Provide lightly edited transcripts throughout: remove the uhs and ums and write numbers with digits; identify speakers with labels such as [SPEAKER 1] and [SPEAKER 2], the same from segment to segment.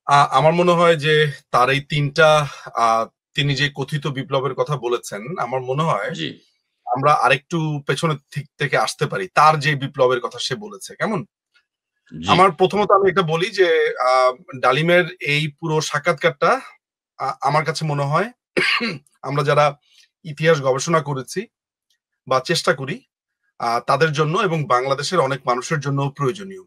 [SPEAKER 1] আমার মনে হয় যে তার এই তিনটা আহ, তিনি যে কথিত বিপ্লবের কথা বলেছেন, আমার মনে হয়
[SPEAKER 2] জি
[SPEAKER 1] আমরা আরেকটু পেছনের দিক থেকে আসতে পারি। তার যে বিপ্লবের কথা সে বলেছে কেমন।
[SPEAKER 2] জি
[SPEAKER 1] আমার প্রথমত আমি এটা বলি যে আহ, ডালিমের এই পুরো সাক্ষাৎকারটা আমার কাছে মনে হয় আমরা যারা ইতিহাস গবেষণা করেছি বা চেষ্টা করি তাদের জন্য এবং বাংলাদেশের অনেক মানুষের জন্য প্রয়োজনীয়।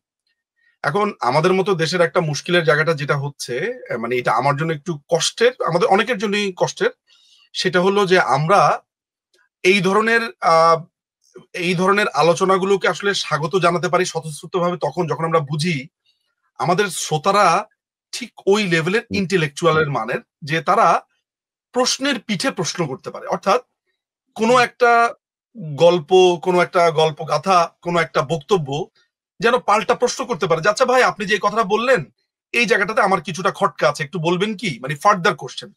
[SPEAKER 1] এখন আমাদের মতো দেশের একটা মুশকিলের জায়গাটা যেটা হচ্ছে, মানে এটা আমার জন্য একটু কষ্টের, আমাদের অনেকের জন্যই কষ্টের। সেটা হলো যে আমরা এই ধরনের আহ এই ধরনের আলোচনাগুলোকে আসলে স্বাগত জানাতে পারি স্বতঃস্ফূর্তভাবে তখন যখন আমরা বুঝি আমাদের শ্রোতারা ঠিক ওই লেভেলের ইন্টেলেকচুয়ালের মানের, যে তারা প্রশ্নের পিঠে প্রশ্ন করতে পারে। অর্থাৎ কোনো একটা গল্প, কোনো একটা গল্প গাথা, কোনো একটা বক্তব্য যেন পাল্টা প্রশ্ন করতে পারে যে আচ্ছা ভাই, আপনি যে কথাটা বললেন এই জায়গাটাতে আমার কিছুটা খটকা আছে, একটু বলবেন কি, মানে ফার্দার কোশ্চেন।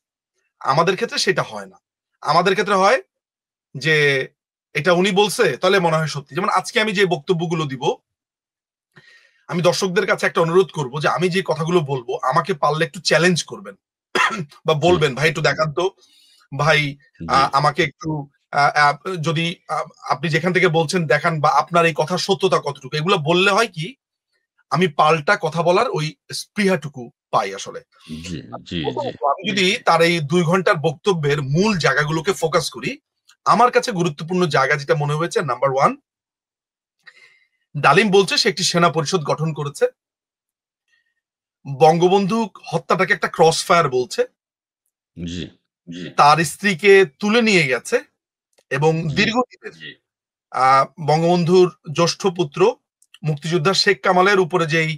[SPEAKER 1] আমাদের ক্ষেত্রে সেটা হয় না। আমাদের ক্ষেত্রে হয় যে এটা উনি বলছে তাহলে মনে হয় সত্যি। যেমন আজকে আমি যে বক্তব্যগুলো দিব, আমি দর্শকদের কাছে একটা অনুরোধ করব যে আমি যে কথাগুলো বলবো আমাকে পারলে একটু চ্যালেঞ্জ করবেন বা
[SPEAKER 2] জি
[SPEAKER 1] বলবেন ভাই একটু দেখান তো, ভাই
[SPEAKER 2] জি
[SPEAKER 1] আমাকে একটু আহ, আহ, যদি আপনি যেখান থেকে বলছেন দেখান, বা আপনার এই কথার সত্যতা কতটুকু, এগুলো বললে হয় কি আমি পাল্টা কথা বলার ওই স্পৃহাটুকু পাই আসলে।
[SPEAKER 2] জি জি জি
[SPEAKER 1] প্রথমত আমি যদি তার এই 2 ঘন্টার বক্তব্যের মূল জায়গাগুলোকে ফোকাস করি, আমার কাছে গুরুত্বপূর্ণ জায়গা যেটা মনে হয়েছে, নাম্বার ওয়ান, ডালিম বলছে সে একটি সেনা পরিষদ গঠন করেছে, বঙ্গবন্ধু হত্যাটাকে একটা ক্রস ফায়ার বলছে,
[SPEAKER 2] জি
[SPEAKER 1] তার স্ত্রীকে তুলে নিয়ে গেছে এবং
[SPEAKER 2] জি
[SPEAKER 1] দীর্ঘদিনের বঙ্গবন্ধুর জ্যেষ্ঠ পুত্র মুক্তিযোদ্ধা শেখ কামালের উপরে যেই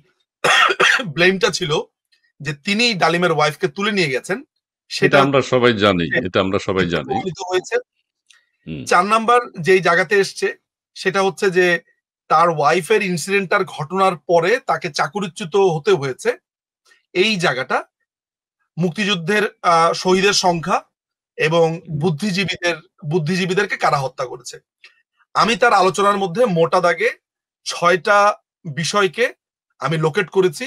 [SPEAKER 1] ব্লেমটা ছিল যে তিনি ডালিমের ওয়াইফকে তুলে নিয়ে গেছেন,
[SPEAKER 2] এটা
[SPEAKER 1] সেটা
[SPEAKER 2] আমরা সবাই জানি, এটা আমরা সবাই জানি।
[SPEAKER 1] প্রমাণিত হয়েছে।
[SPEAKER 2] হুম
[SPEAKER 1] 4 নাম্বার যেই জায়গাতে এসছে সেটা হচ্ছে যে তার ওয়াইফের ইনসিডেন্টটার ঘটনার পরে তাকে চাকরিচ্যুত হতে হয়েছে। এই জায়গাটা মুক্তিযুদ্ধের শহীদের সংখ্যা এবং বুদ্ধিজীবীদের বুদ্ধিজীবীদেরকে কারা হত্যা করেছে। আমি তার আলোচনার মধ্যে মোটা দাগে 6টা বিষয়কে আমি লোকেট করেছি।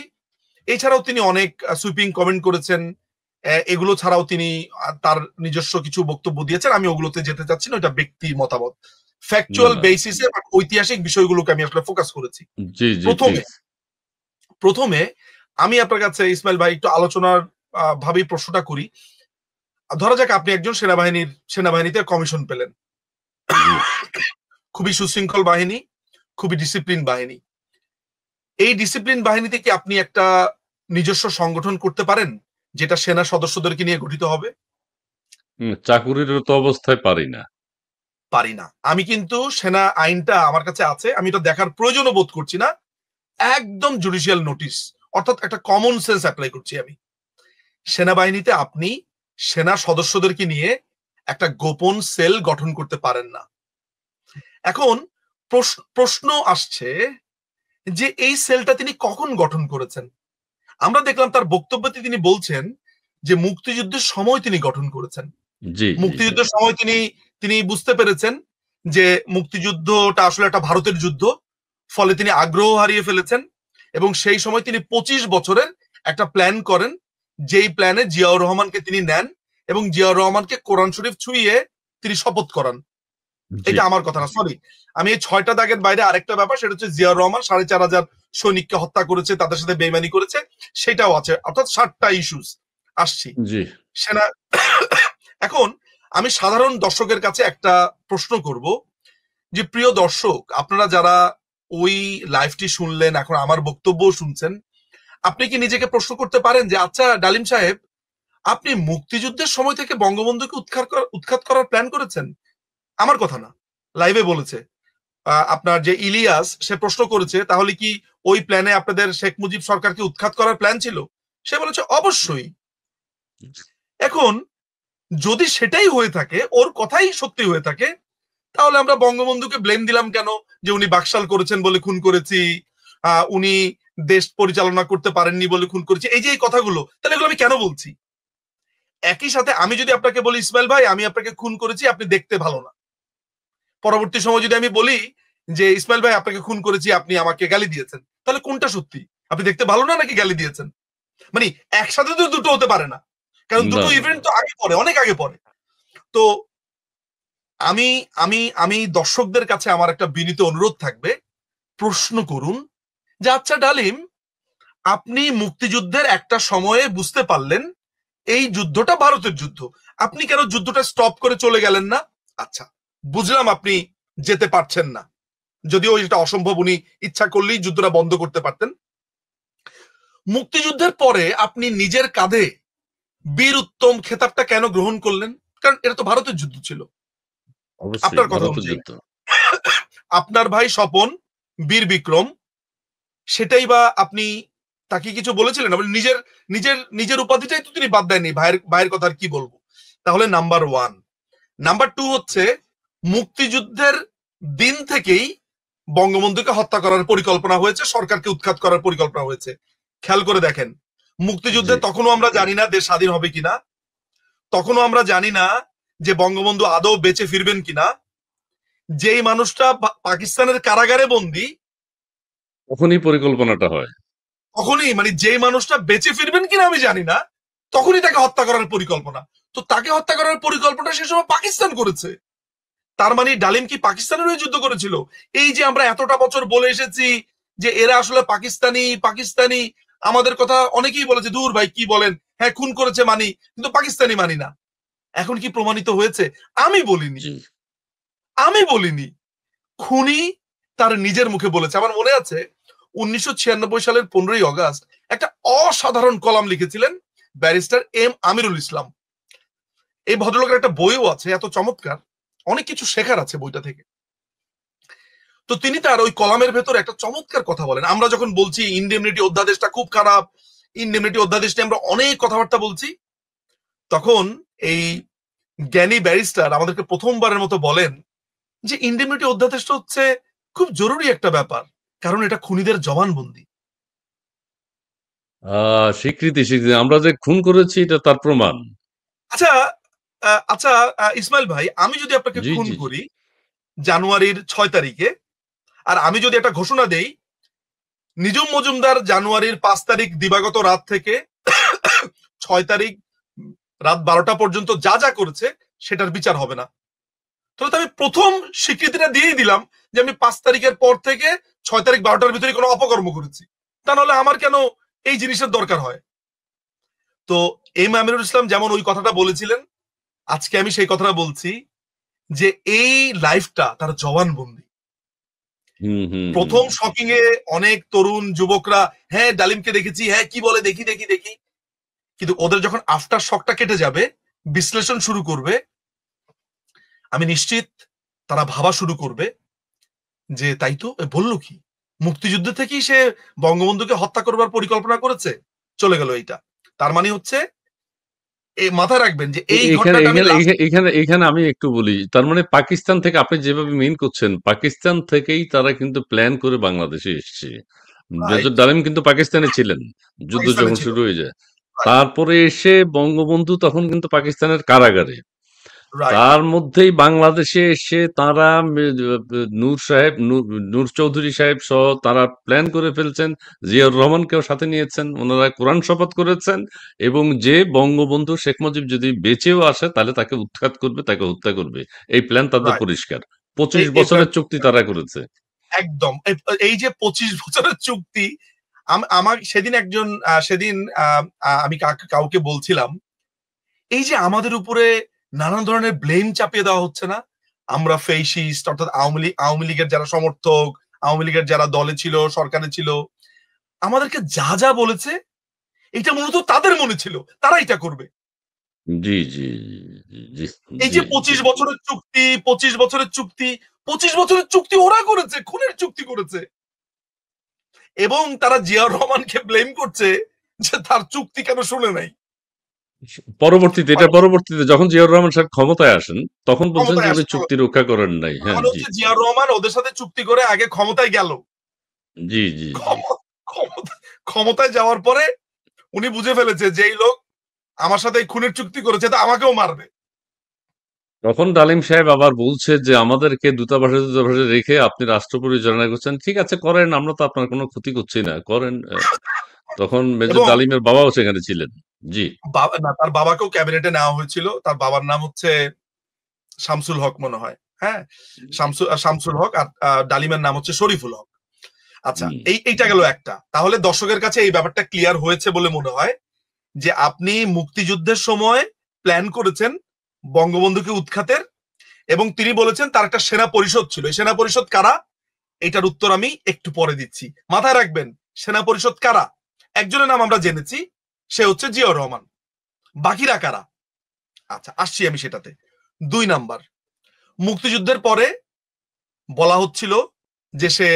[SPEAKER 1] এছাড়াও তিনি অনেক সুইপিং কমেন্ট করেছেন। এগুলো ছাড়াও তিনি তার নিজস্ব কিছু বক্তব্য দিয়েছেন, আমি ওগুলোতে যেতে চাচ্ছি না, এটা ব্যক্তি মতামত।
[SPEAKER 2] না
[SPEAKER 1] ফ্যাকচুয়াল
[SPEAKER 2] না
[SPEAKER 1] বেসিসে ঐতিহাসিক বিষয়গুলোকে আমি আসলে ফোকাস করেছি।
[SPEAKER 2] জি জি
[SPEAKER 1] প্রথমে
[SPEAKER 2] প্লিজ
[SPEAKER 1] প্রথমে আমি আপনার কাছে ইসমাইল ভাই একটু আলোচনার ভাবেই প্রশ্নটা করি। ধরা যাক আপনি একজন সেনাবাহিনীতে কমিশন পেলেন,
[SPEAKER 2] জি
[SPEAKER 1] খুবই সুশৃঙ্খল বাহিনী, খুবই ডিসিপ্লিন বাহিনী। এই ডিসিপ্লিন বাহিনীতে কি আপনি একটা নিজস্ব সংগঠন করতে পারেন যেটা সেনা সদস্যদেরকে নিয়ে গঠিত হবে?
[SPEAKER 2] চাকুরিরত অবস্থায় পারি না।
[SPEAKER 1] পারি না। আমি কিন্তু সেনা আইনটা আমার কাছে আছে, আমি এটা দেখার প্রয়োজনও বোধ করছি না। একদম জুডিশিয়াল নোটিশ, অর্থাৎ একটা কমন সেন্স অ্যাপ্লাই করছি আমি। সেনাবাহিনীতে আপনি সেনা সদস্যদেরকে নিয়ে একটা গোপন সেল গঠন করতে পারেন না। এখন প্রশ্ন আসছে যে এই সেলটা তিনি কখন গঠন করেছেন। আমরা দেখলাম তার বক্তব্যতে তিনি বলছেন যে মুক্তিযুদ্ধের সময় তিনি গঠন করেছেন।
[SPEAKER 2] জি জি
[SPEAKER 1] মুক্তিযুদ্ধের সময় তিনি তিনি বুঝতে পেরেছেন যে মুক্তিযুদ্ধটা আসলে একটা ভারতের যুদ্ধ, ফলে তিনি আগ্রহ হারিয়ে ফেলেছেন এবং সেই সময় তিনি 25 বছরের একটা প্ল্যান করেন, যেই প্ল্যানে জিয়াউর রহমানকে তিনি নেন এবং জিয়াউর রহমানকে কোরআন শরীফ ছুঁয়ে তিনি শপথ করান।
[SPEAKER 2] জি
[SPEAKER 1] এটা আমার কথা না, সরি। আমি এই 6টা দাগের বাইরে আরেকটা ব্যাপার, সেটা হচ্ছে জিয়াউর রহমান 4,500 সৈনিককে হত্যা করেছে, তাদের সাথে বেইমানি করেছে, সেটাও আছে। অর্থাৎ 7টা ইস্যুস আসছি
[SPEAKER 2] জি
[SPEAKER 1] সেনা। এখন আমি সাধারণ দর্শকের কাছে একটা প্রশ্ন করব যে প্রিয় দর্শক, আপনারা যারা ওই লাইভটি শুনলেন, এখন আমার বক্তব্য শুনছেন, আপনি কি নিজেকে প্রশ্ন করতে পারেন যে আচ্ছা ডালিম সাহেব, আপনি মুক্তিযুদ্ধের সময় থেকে বঙ্গবন্ধুকে উৎখাত করার প্ল্যান করেছেন? আমার কথা না, লাইভে বলেছে। আপনার যে ইলিয়াস, সে প্রশ্ন করেছে তাহলে কি ওই প্ল্যানে আপনাদের শেখ মুজিব সরকারকে উৎখাত করার প্ল্যান ছিল? সে বলেছে অবশ্যই। এখন যদি সেটাই হয়ে থাকে, ওর কথাই সত্যি হয়ে থাকে, তাহলে আমরা বঙ্গবন্ধুকে ব্লেম দিলাম কেন যে উনি বাকশাল করেছেন বলে খুন করেছি, উনি দেশ পরিচালনা করতে পারেননি বলে খুন করেছি, এই যে এই কথাগুলো, তাহলে এগুলো আমি কেন বলছি? একই সাথে আমি যদি আপনাকে বলি ইসমাইল ভাই আমি আপনাকে খুন করেছি, আপনি দেখতে ভালো না, পরবর্তী সময় যদি আমি বলি যে ইসমাইল ভাই আপনাকে খুন করেছি, আপনি আমাকে গালি দিয়েছেন, তাহলে কোনটা সত্যি? আপনি দেখতে ভালো না নাকি গালি দিয়েছেন? মানে একসাথে তো দুটো হতে পারে না, কারণ
[SPEAKER 2] না,
[SPEAKER 1] দুটো
[SPEAKER 2] না,
[SPEAKER 1] ইভেন্ট
[SPEAKER 2] না।
[SPEAKER 1] তো আগে পরে, অনেক আগে পরে। তো আমি আমি আমি দর্শকদের কাছে আমার একটা বিনীত অনুরোধ থাকবে, প্রশ্ন করুন যে আচ্ছা ডালিম, আপনি মুক্তিযুদ্ধের একটা সময়ে বুঝতে পারলেন এই যুদ্ধটা ভারতের যুদ্ধ, আপনি কেন যুদ্ধটা স্টপ করে চলে গেলেন না? আচ্ছা, বুঝলাম আপনি যেতে পারছেন না, যদিও এটা অসম্ভব, উনি ইচ্ছা করলেই যুদ্ধটা বন্ধ করতে পারতেন। মুক্তিযুদ্ধের পরে আপনি নিজের কাঁধে বীর উত্তম খেতাবটা কেন গ্রহণ করলেন? কারণ এটা তো ভারতের যুদ্ধ ছিল।
[SPEAKER 2] অবশ্যই
[SPEAKER 1] আপনার কথা
[SPEAKER 2] ভারতের
[SPEAKER 1] অনুযায়ী
[SPEAKER 2] যুদ্ধ।
[SPEAKER 1] আপনার ভাই স্বপন বীর বিক্রম, সেটাই বা আপনি তাকে কিছু বলেছিলেন? আপনি নিজের নিজের নিজের উপাধিটাই তো তিনি বাদ দেননি, ভাইয়ের ভাইয়ের কথা আর কি বলবো। তাহলে নাম্বার ওয়ান। নাম্বার টু হচ্ছে, মুক্তিযুদ্ধের দিন থেকেই বঙ্গবন্ধুকে হত্যা করার পরিকল্পনা হয়েছে, সরকারকে উৎখাত করার পরিকল্পনা হয়েছে। খেয়াল করে দেখেন, মুক্তিযুদ্ধে
[SPEAKER 2] জি,
[SPEAKER 1] তখনও আমরা জানি না দেশ স্বাধীন হবে কিনা, তখনও আমরা জানি না যে বঙ্গবন্ধু আদৌ বেঁচে ফিরবেন কিনা। যেই মানুষটা পাকিস্তানের কারাগারে বন্দী,
[SPEAKER 2] তখনই পরিকল্পনাটা হয়।
[SPEAKER 1] তখনই মানে যেই মানুষটা বেঁচে ফিরবেন কিনা আমি জানি না, তখনই তাকে হত্যা করার পরিকল্পনা। তো তাকে হত্যা করার পরিকল্পনা সে সময় পাকিস্তান করেছে। তার মানে ডালিম কি পাকিস্তানের হয়ে যুদ্ধ করেছিল? এই যে আমরা এতটা বছর বলে এসেছি যে এরা আসলে পাকিস্তানি পাকিস্তানি, আমাদের কথা অনেকেই বলেছে, দূর ভাই কি বলেন, হ্যাঁ খুন করেছে মানি, কিন্তু পাকিস্তানি মানি না। এখন কি প্রমাণিত হয়েছে? আমি বলিনি,
[SPEAKER 2] জি।
[SPEAKER 1] আমি বলিনি, খুনি তার নিজের মুখে বলেছে। আমার মনে আছে 1996 সালের 15ই আগস্ট একটা অসাধারণ কলাম লিখেছিলেন ব্যারিস্টার এম আমিরুল ইসলাম। এই ভদ্রলোকের একটা বইও আছে, এত চমৎকার, অনেক কিছু শেখার আছে বইটা থেকে। তো তিনি তার ওই কলামের ভেতর একটা চমৎকার কথা বলেন। আমরা যখন বলছি ইন্ডেমনিটি অধ্যাদেশটা খুব খারাপ, ইন্ডেমনিটি অধ্যাদেশ নিয়ে আমরা অনেক কথাবার্তা বলছি, তখন এই জ্ঞানী ব্যারিস্টার আমাদেরকে প্রথমবারের মতো বলেন যে ইন্ডেমনিটি অধ্যাদেশটা হচ্ছে খুব জরুরি একটা ব্যাপার, কারণ এটা খুনিদের জবানবন্দি।
[SPEAKER 2] স্বীকৃতি, স্বীকৃতি। আমরা যে খুন করেছি এটা তার প্রমাণ।
[SPEAKER 1] আচ্ছা, আচ্ছা, ইসমাইল ভাই, আমি যদি আপনাকে
[SPEAKER 2] জি,
[SPEAKER 1] খুন
[SPEAKER 2] জি, জি।
[SPEAKER 1] করি জানুয়ারির 6 তারিখে, আর আমি যদি একটা ঘোষণা দেই নিজুম মজুমদার জানুয়ারির 5 তারিখ দিবাগত রাত থেকে 6 তারিখ রাত 12টা পর্যন্ত যা যা করেছে সেটার বিচার হবে না, তাহলে তো আমি প্রথম স্বীকৃতিটা দিয়েই দিলাম যে আমি 5 তারিখের পর থেকে 6 তারিখ 12টার ভিতরে কোনো অপকর্ম করেছি। তা নাহলে আমার কেন এই জিনিসের দরকার হয়? তো এম আমিনুল ইসলাম যেমন ওই কথাটা বলেছিলেন, আজকে আমি সেই কথাটা বলছি যে এই লাইফটা তার জবানবন্দি।
[SPEAKER 2] হুম, হুম, হুম।
[SPEAKER 1] প্রথম শকিং এ অনেক তরুণ যুবকরা হ্যাঁ ডালিমকে দেখেছি, হ্যাঁ কি বলে দেখি দেখি দেখি, কিন্তু ওদের যখন আফটার শকটা কেটে যাবে, বিশ্লেষণ শুরু করবে, আমি নিশ্চিত তারা ভাবা শুরু করবে যে তাই তো, বললো কি, মুক্তিযুদ্ধ থেকেই সে বঙ্গবন্ধুকে হত্যা করবার পরিকল্পনা করেছে, চলে গেল এইটা। তার মানে হচ্ছে, এই মাথায় রাখবেন যে এই
[SPEAKER 2] এখানে
[SPEAKER 1] ঘটনাটা আমি
[SPEAKER 2] এখানে
[SPEAKER 1] লাস্ট।
[SPEAKER 2] এখা এখানে এখানে আমি একটু বলি। তার মানে পাকিস্তান থেকে আপনি যেভাবে মিন করছেন, পাকিস্তান থেকেই তারা কিন্তু প্ল্যান করে বাংলাদেশে এসছে। মেজর
[SPEAKER 1] রাইট,
[SPEAKER 2] ডালিম কিন্তু পাকিস্তানে ছিলেন, যুদ্ধ
[SPEAKER 1] পাকিস্তানে
[SPEAKER 2] যখন
[SPEAKER 1] ছিল,
[SPEAKER 2] শুরু হয়ে যায়।
[SPEAKER 1] রাইট,
[SPEAKER 2] তারপরে এসে বঙ্গবন্ধু তখন কিন্তু পাকিস্তানের কারাগারে।
[SPEAKER 1] রাইট,
[SPEAKER 2] তার মধ্যেই বাংলাদেশে এসে তারা নূর সাহেব, নূর চৌধুরী সাহেব সহ তারা প্ল্যান করে ফেলছেন। জিয়াউর রহমানকেও সাথে নিয়েছেন। ওনারা কোরআন শপথ করেছেন এবং যে বঙ্গবন্ধু শেখ মুজিব যদি বেঁচেও আসে তাহলে তাকে উৎখাত করবে, তাকে হত্যা করবে। এই প্ল্যান তাদের
[SPEAKER 1] রাইট।
[SPEAKER 2] পরিষ্কার। 25
[SPEAKER 1] এই
[SPEAKER 2] বছরের চুক্তি তারা করেছে।
[SPEAKER 1] একদম এই যে 25 বছরের চুক্তি, আমার সেদিন একজন সেদিন আমি কাউকে বলছিলাম, এই যে আমাদের উপরে নানান ধরনের ব্লেম চাপিয়ে দেওয়া হচ্ছে না, আমরা ফেসিস্ট, অর্থাৎ আওয়ামী লীগের যারা সমর্থক, আওয়ামী লীগের যারা দলে ছিল, সরকারে ছিল, আমাদেরকে যা যা বলেছে এটা মূলত তাদের মনে ছিল, তারা এটা করবে।
[SPEAKER 2] জি, জি, জি,
[SPEAKER 1] এই
[SPEAKER 2] জি,
[SPEAKER 1] যে
[SPEAKER 2] জি।
[SPEAKER 1] 25 বছরের চুক্তি, 25 বছরের চুক্তি, 25 বছরের চুক্তি ওরা করেছে, খুনের চুক্তি করেছে, এবং তারা জিয়াউর রহমানকে ব্লেম করছে যে তার চুক্তি কেন শুনে নাই।
[SPEAKER 2] পরবর্তীতে এটা পরবর্তীতে যখন জিয়াউর রহমান সাহেব ক্ষমতায় আসেন, তখন বলছেন যে
[SPEAKER 1] ক্ষমতায়
[SPEAKER 2] উনি
[SPEAKER 1] আসতে
[SPEAKER 2] চুক্তি
[SPEAKER 1] হবে,
[SPEAKER 2] রক্ষা করেন নাই। হ্যাঁ,
[SPEAKER 1] কারণ
[SPEAKER 2] জি,
[SPEAKER 1] হচ্ছে জিয়াউর রহমান ওদের সাথে চুক্তি করে আগে ক্ষমতায় গেল,
[SPEAKER 2] জি, জি, জি।
[SPEAKER 1] ক্ষমতায় যাওয়ার পরে উনি বুঝে ফেলেছে যে এই লোক আমার সাথে এই খুনের চুক্তি করেছে, তা আমাকেও মারবে।
[SPEAKER 2] তখন ডালিম সাহেব আবার বলছে যে আমাদেরকে দূতাবাসে দূতাবাসে রেখে আপনি রাষ্ট্র পরিচালনা করছেন। ঠিক আছে করেন, আমরা তো আপনার কোনো ক্ষতি করছি না, করেন। তখন মেজর
[SPEAKER 1] এবং
[SPEAKER 2] ডালিমের বাবাও সেখানে ছিলেন। জি।
[SPEAKER 1] না, তার বাবাকেও ক্যাবিনেটে নেওয়া হয়েছিল। তার বাবার নাম হচ্ছে শামসুল হক মনে হয়। হ্যাঁ?
[SPEAKER 2] জি।
[SPEAKER 1] শামসুল হক, আর ডালিমের নাম হচ্ছে শরীফুল হক। আচ্ছা,
[SPEAKER 2] হুম।
[SPEAKER 1] এইটা গেল একটা। তাহলে দর্শকের কাছে এই ব্যাপারটা ক্লিয়ার হয়েছে বলে মনে হয় যে আপনি মুক্তিযুদ্ধের সময় প্ল্যান করেছেন বঙ্গবন্ধুকে উৎখাতের, এবং তিনি বলেছেন তার একটা সেনা পরিষদ ছিল। এই সেনা পরিষদ কারা? এটার উত্তর আমি একটু পরে দিচ্ছি। মাথায় রাখবেন, সেনা পরিষদ কারা? একজনের নাম আমরা জেনেছি, সে হচ্ছে জিয়াউর রহমান। বাকিরা কারা? আচ্ছা, আসছি আমি সেটাতে। ২ নাম্বার, মুক্তিযুদ্ধের পরে বলা হচ্ছিল যে সে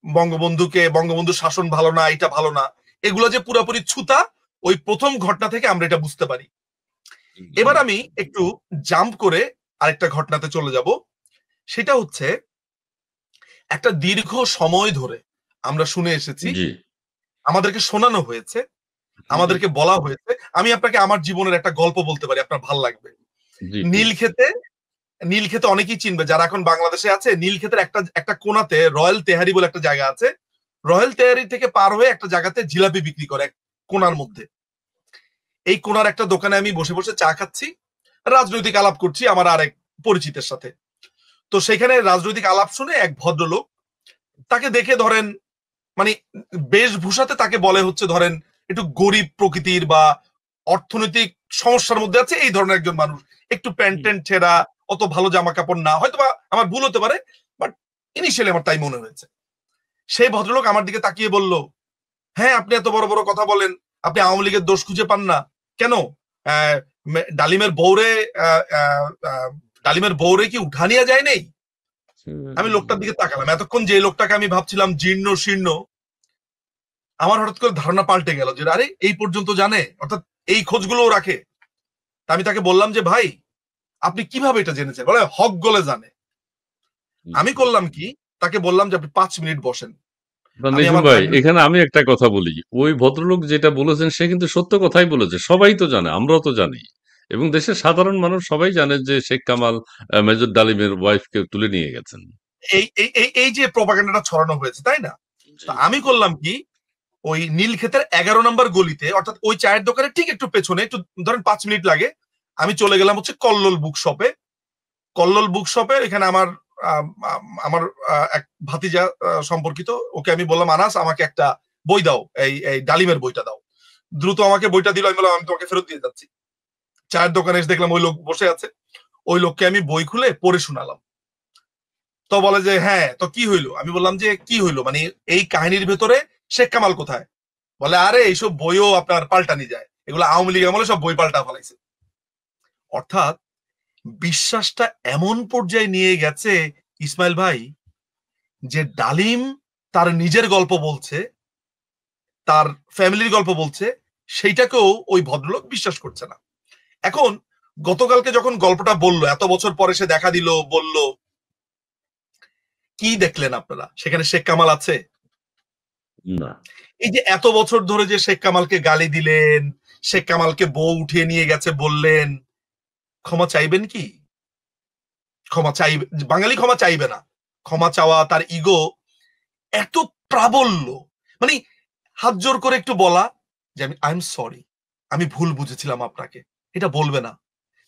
[SPEAKER 1] বঙ্গবন্ধুর শাসন ভালো না, এটা ভালো না, এগুলো যে পুরোপুরি ছুতা, ওই প্রথম ঘটনা থেকে আমরা এটা বুঝতে পারি। এবার আমি একটু জাম্প করে আরেকটা ঘটনাতে চলে যাব। সেটা হচ্ছে, একটা দীর্ঘ সময় ধরে আমরা শুনে এসেছি,
[SPEAKER 2] জি,
[SPEAKER 1] আমাদেরকে শোনানো হয়েছে,
[SPEAKER 2] জি,
[SPEAKER 1] আমাদেরকে বলা হয়েছে। আমি আপনাকে আমার জীবনের একটা গল্প বলতে পারি, আপনার ভাল লাগবে।
[SPEAKER 2] জি, প্লিজ।
[SPEAKER 1] নীলক্ষেতে নীলক্ষেতে অনেকেই চিনবে যারা এখন বাংলাদেশে আছে। নীলক্ষেতের একটা একটা কোনাতে রয়্যাল তেহারি বলে একটা জায়গা আছে। রয়্যাল তেহারি থেকে পার হয়ে একটা জায়গাতে জিলাপি বিক্রি করে এক কোনার মধ্যে। এই কোনার একটা দোকানে আমি বসে বসে চা খাচ্ছি, রাজনৈতিক আলাপ করছি আমার আরেক পরিচিতের সাথে। তো সেখানে রাজনৈতিক আলাপ শুনে এক ভদ্রলোক, তাকে দেখে ধরেন মানে বেশভূষাতে তাকে বলে হচ্ছে ধরেন একটু গরিব প্রকৃতির বা অর্থনৈতিক সমস্যার মধ্যে আছে এই ধরনের একজন মানুষ, একটু প্যান্ট ট্যান্ট ছেঁড়া, অত ভালো জামা কাপড় না, হয়তো বা আমার ভুল হতে পারে, বাট ইনিশিয়ালি আমার তাই মনে হয়েছে। সেই ভদ্রলোক আমার দিকে তাকিয়ে বলল, হ্যাঁ আপনি এত বড় বড় কথা বলেন, আপনি আওয়ামী লীগের দোষ খুঁজে পান না কেন? আহ, ডালিমের বউরে আহ, আহ, আহ, ডালিমের বউরে কি উঠা নিয়ে যায় নেই? আমি লোকটার দিকে তাকালাম, এতক্ষণ যে লোকটাকে আমি ভাবছিলাম জীর্ণ শীর্ণ, আমার হঠাৎ করে ধারণা পাল্টে গেল যে আরে এই পর্যন্ত জানে, অর্থাৎ এই খোঁজগুলোও রাখে। তা আমি তাকে বললাম যে ভাই, আপনি কিভাবে এটা জেনেছেন? বলে হক গলে জানে। আমি করলাম কি, তাকে বললাম যে আপনি ৫ মিনিট বসেন। আমি
[SPEAKER 2] নিঝুম
[SPEAKER 1] আমার
[SPEAKER 2] ভাই,
[SPEAKER 1] ব্যাগ,
[SPEAKER 2] এখানে আমি একটা কথা বলি। ওই ভদ্রলোক যেটা বলেছেন সে কিন্তু সত্য কথাই বলেছে। সবাই তো জানে, আমরাও তো জানি, এবং দেশের সাধারণ মানুষ সবাই জানে যে শেখ কামাল মেজর ডালিমের ওয়াইফকে তুলে নিয়ে গেছেন।
[SPEAKER 1] এই এই এই এই যে প্রপাগান্ডাটা ছড়ানো হয়েছে, তাই না?
[SPEAKER 2] জি,
[SPEAKER 1] তা আমি করলাম কি, ওই নীলক্ষেতের ১১ নম্বর গলিতে, অর্থাৎ ওই চায়ের দোকানে ঠিক একটু পেছনে, একটু ধরেন ৫ মিনিট লাগে, আমি চলে গেলাম হচ্ছে কল্লোল বুক শপে। কল্লোল বুক শপে এখানে আমার আম, আম, আমার এক ভাতিজা সম্পর্কিত, ওকে আমি বললাম আনাস আমাকে একটা বই দাও, এই এই ডালিমের বইটা দাও। দ্রুত আমাকে বইটা দিল, আমি বললাম আমি তোমাকে ফেরত দিয়ে যাচ্ছি। চায়ের দোকানে এসে দেখলাম ওই লোক বসে আছে। ওই লোককে আমি বই খুলে পড়ে শোনালাম। তো বলে যে হ্যাঁ তো কি হইলো, আমি বললাম যে কি হইলো মানে এই কাহিনীর ভেতরে শেখ কামাল কোথায়? বলে আরে এইসব বইও আপনার পাল্টানি যায়, এগুলো আওয়ামী লীগ আমলে সব বই পাল্টা ফেলাইছে। অর্থাৎ বিশ্বাসটা এমন পর্যায়ে নিয়ে গেছে ইসমাইল ভাই, যে ডালিম তার নিজের গল্প বলছে, তার ফ্যামিলির গল্প বলছে, সেইটাকেও ওই ভদ্রলোক বিশ্বাস করছে না। এখন গতকালকে যখন গল্পটা বললো, এত বছর পরে সে দেখা দিল, বলল, কি দেখলেন আপনারা? সেখানে শেখ কামাল আছে?
[SPEAKER 2] না।
[SPEAKER 1] এই যে এত বছর ধরে যে শেখ কামালকে গালি দিলেন, শেখ কামালকে বউ উঠিয়ে নিয়ে গেছে বললেন, ক্ষমা চাইবেন কি? ক্ষমা চাইবে? বাঙালি ক্ষমা চাইবে না। ক্ষমা চাওয়া, তার ইগো এত প্রাবল্য, মানে হাত জোর করে একটু বলা যে আমি আই এম সরি, আমি ভুল বুঝেছিলাম আপনাকে, এটা বলবে না।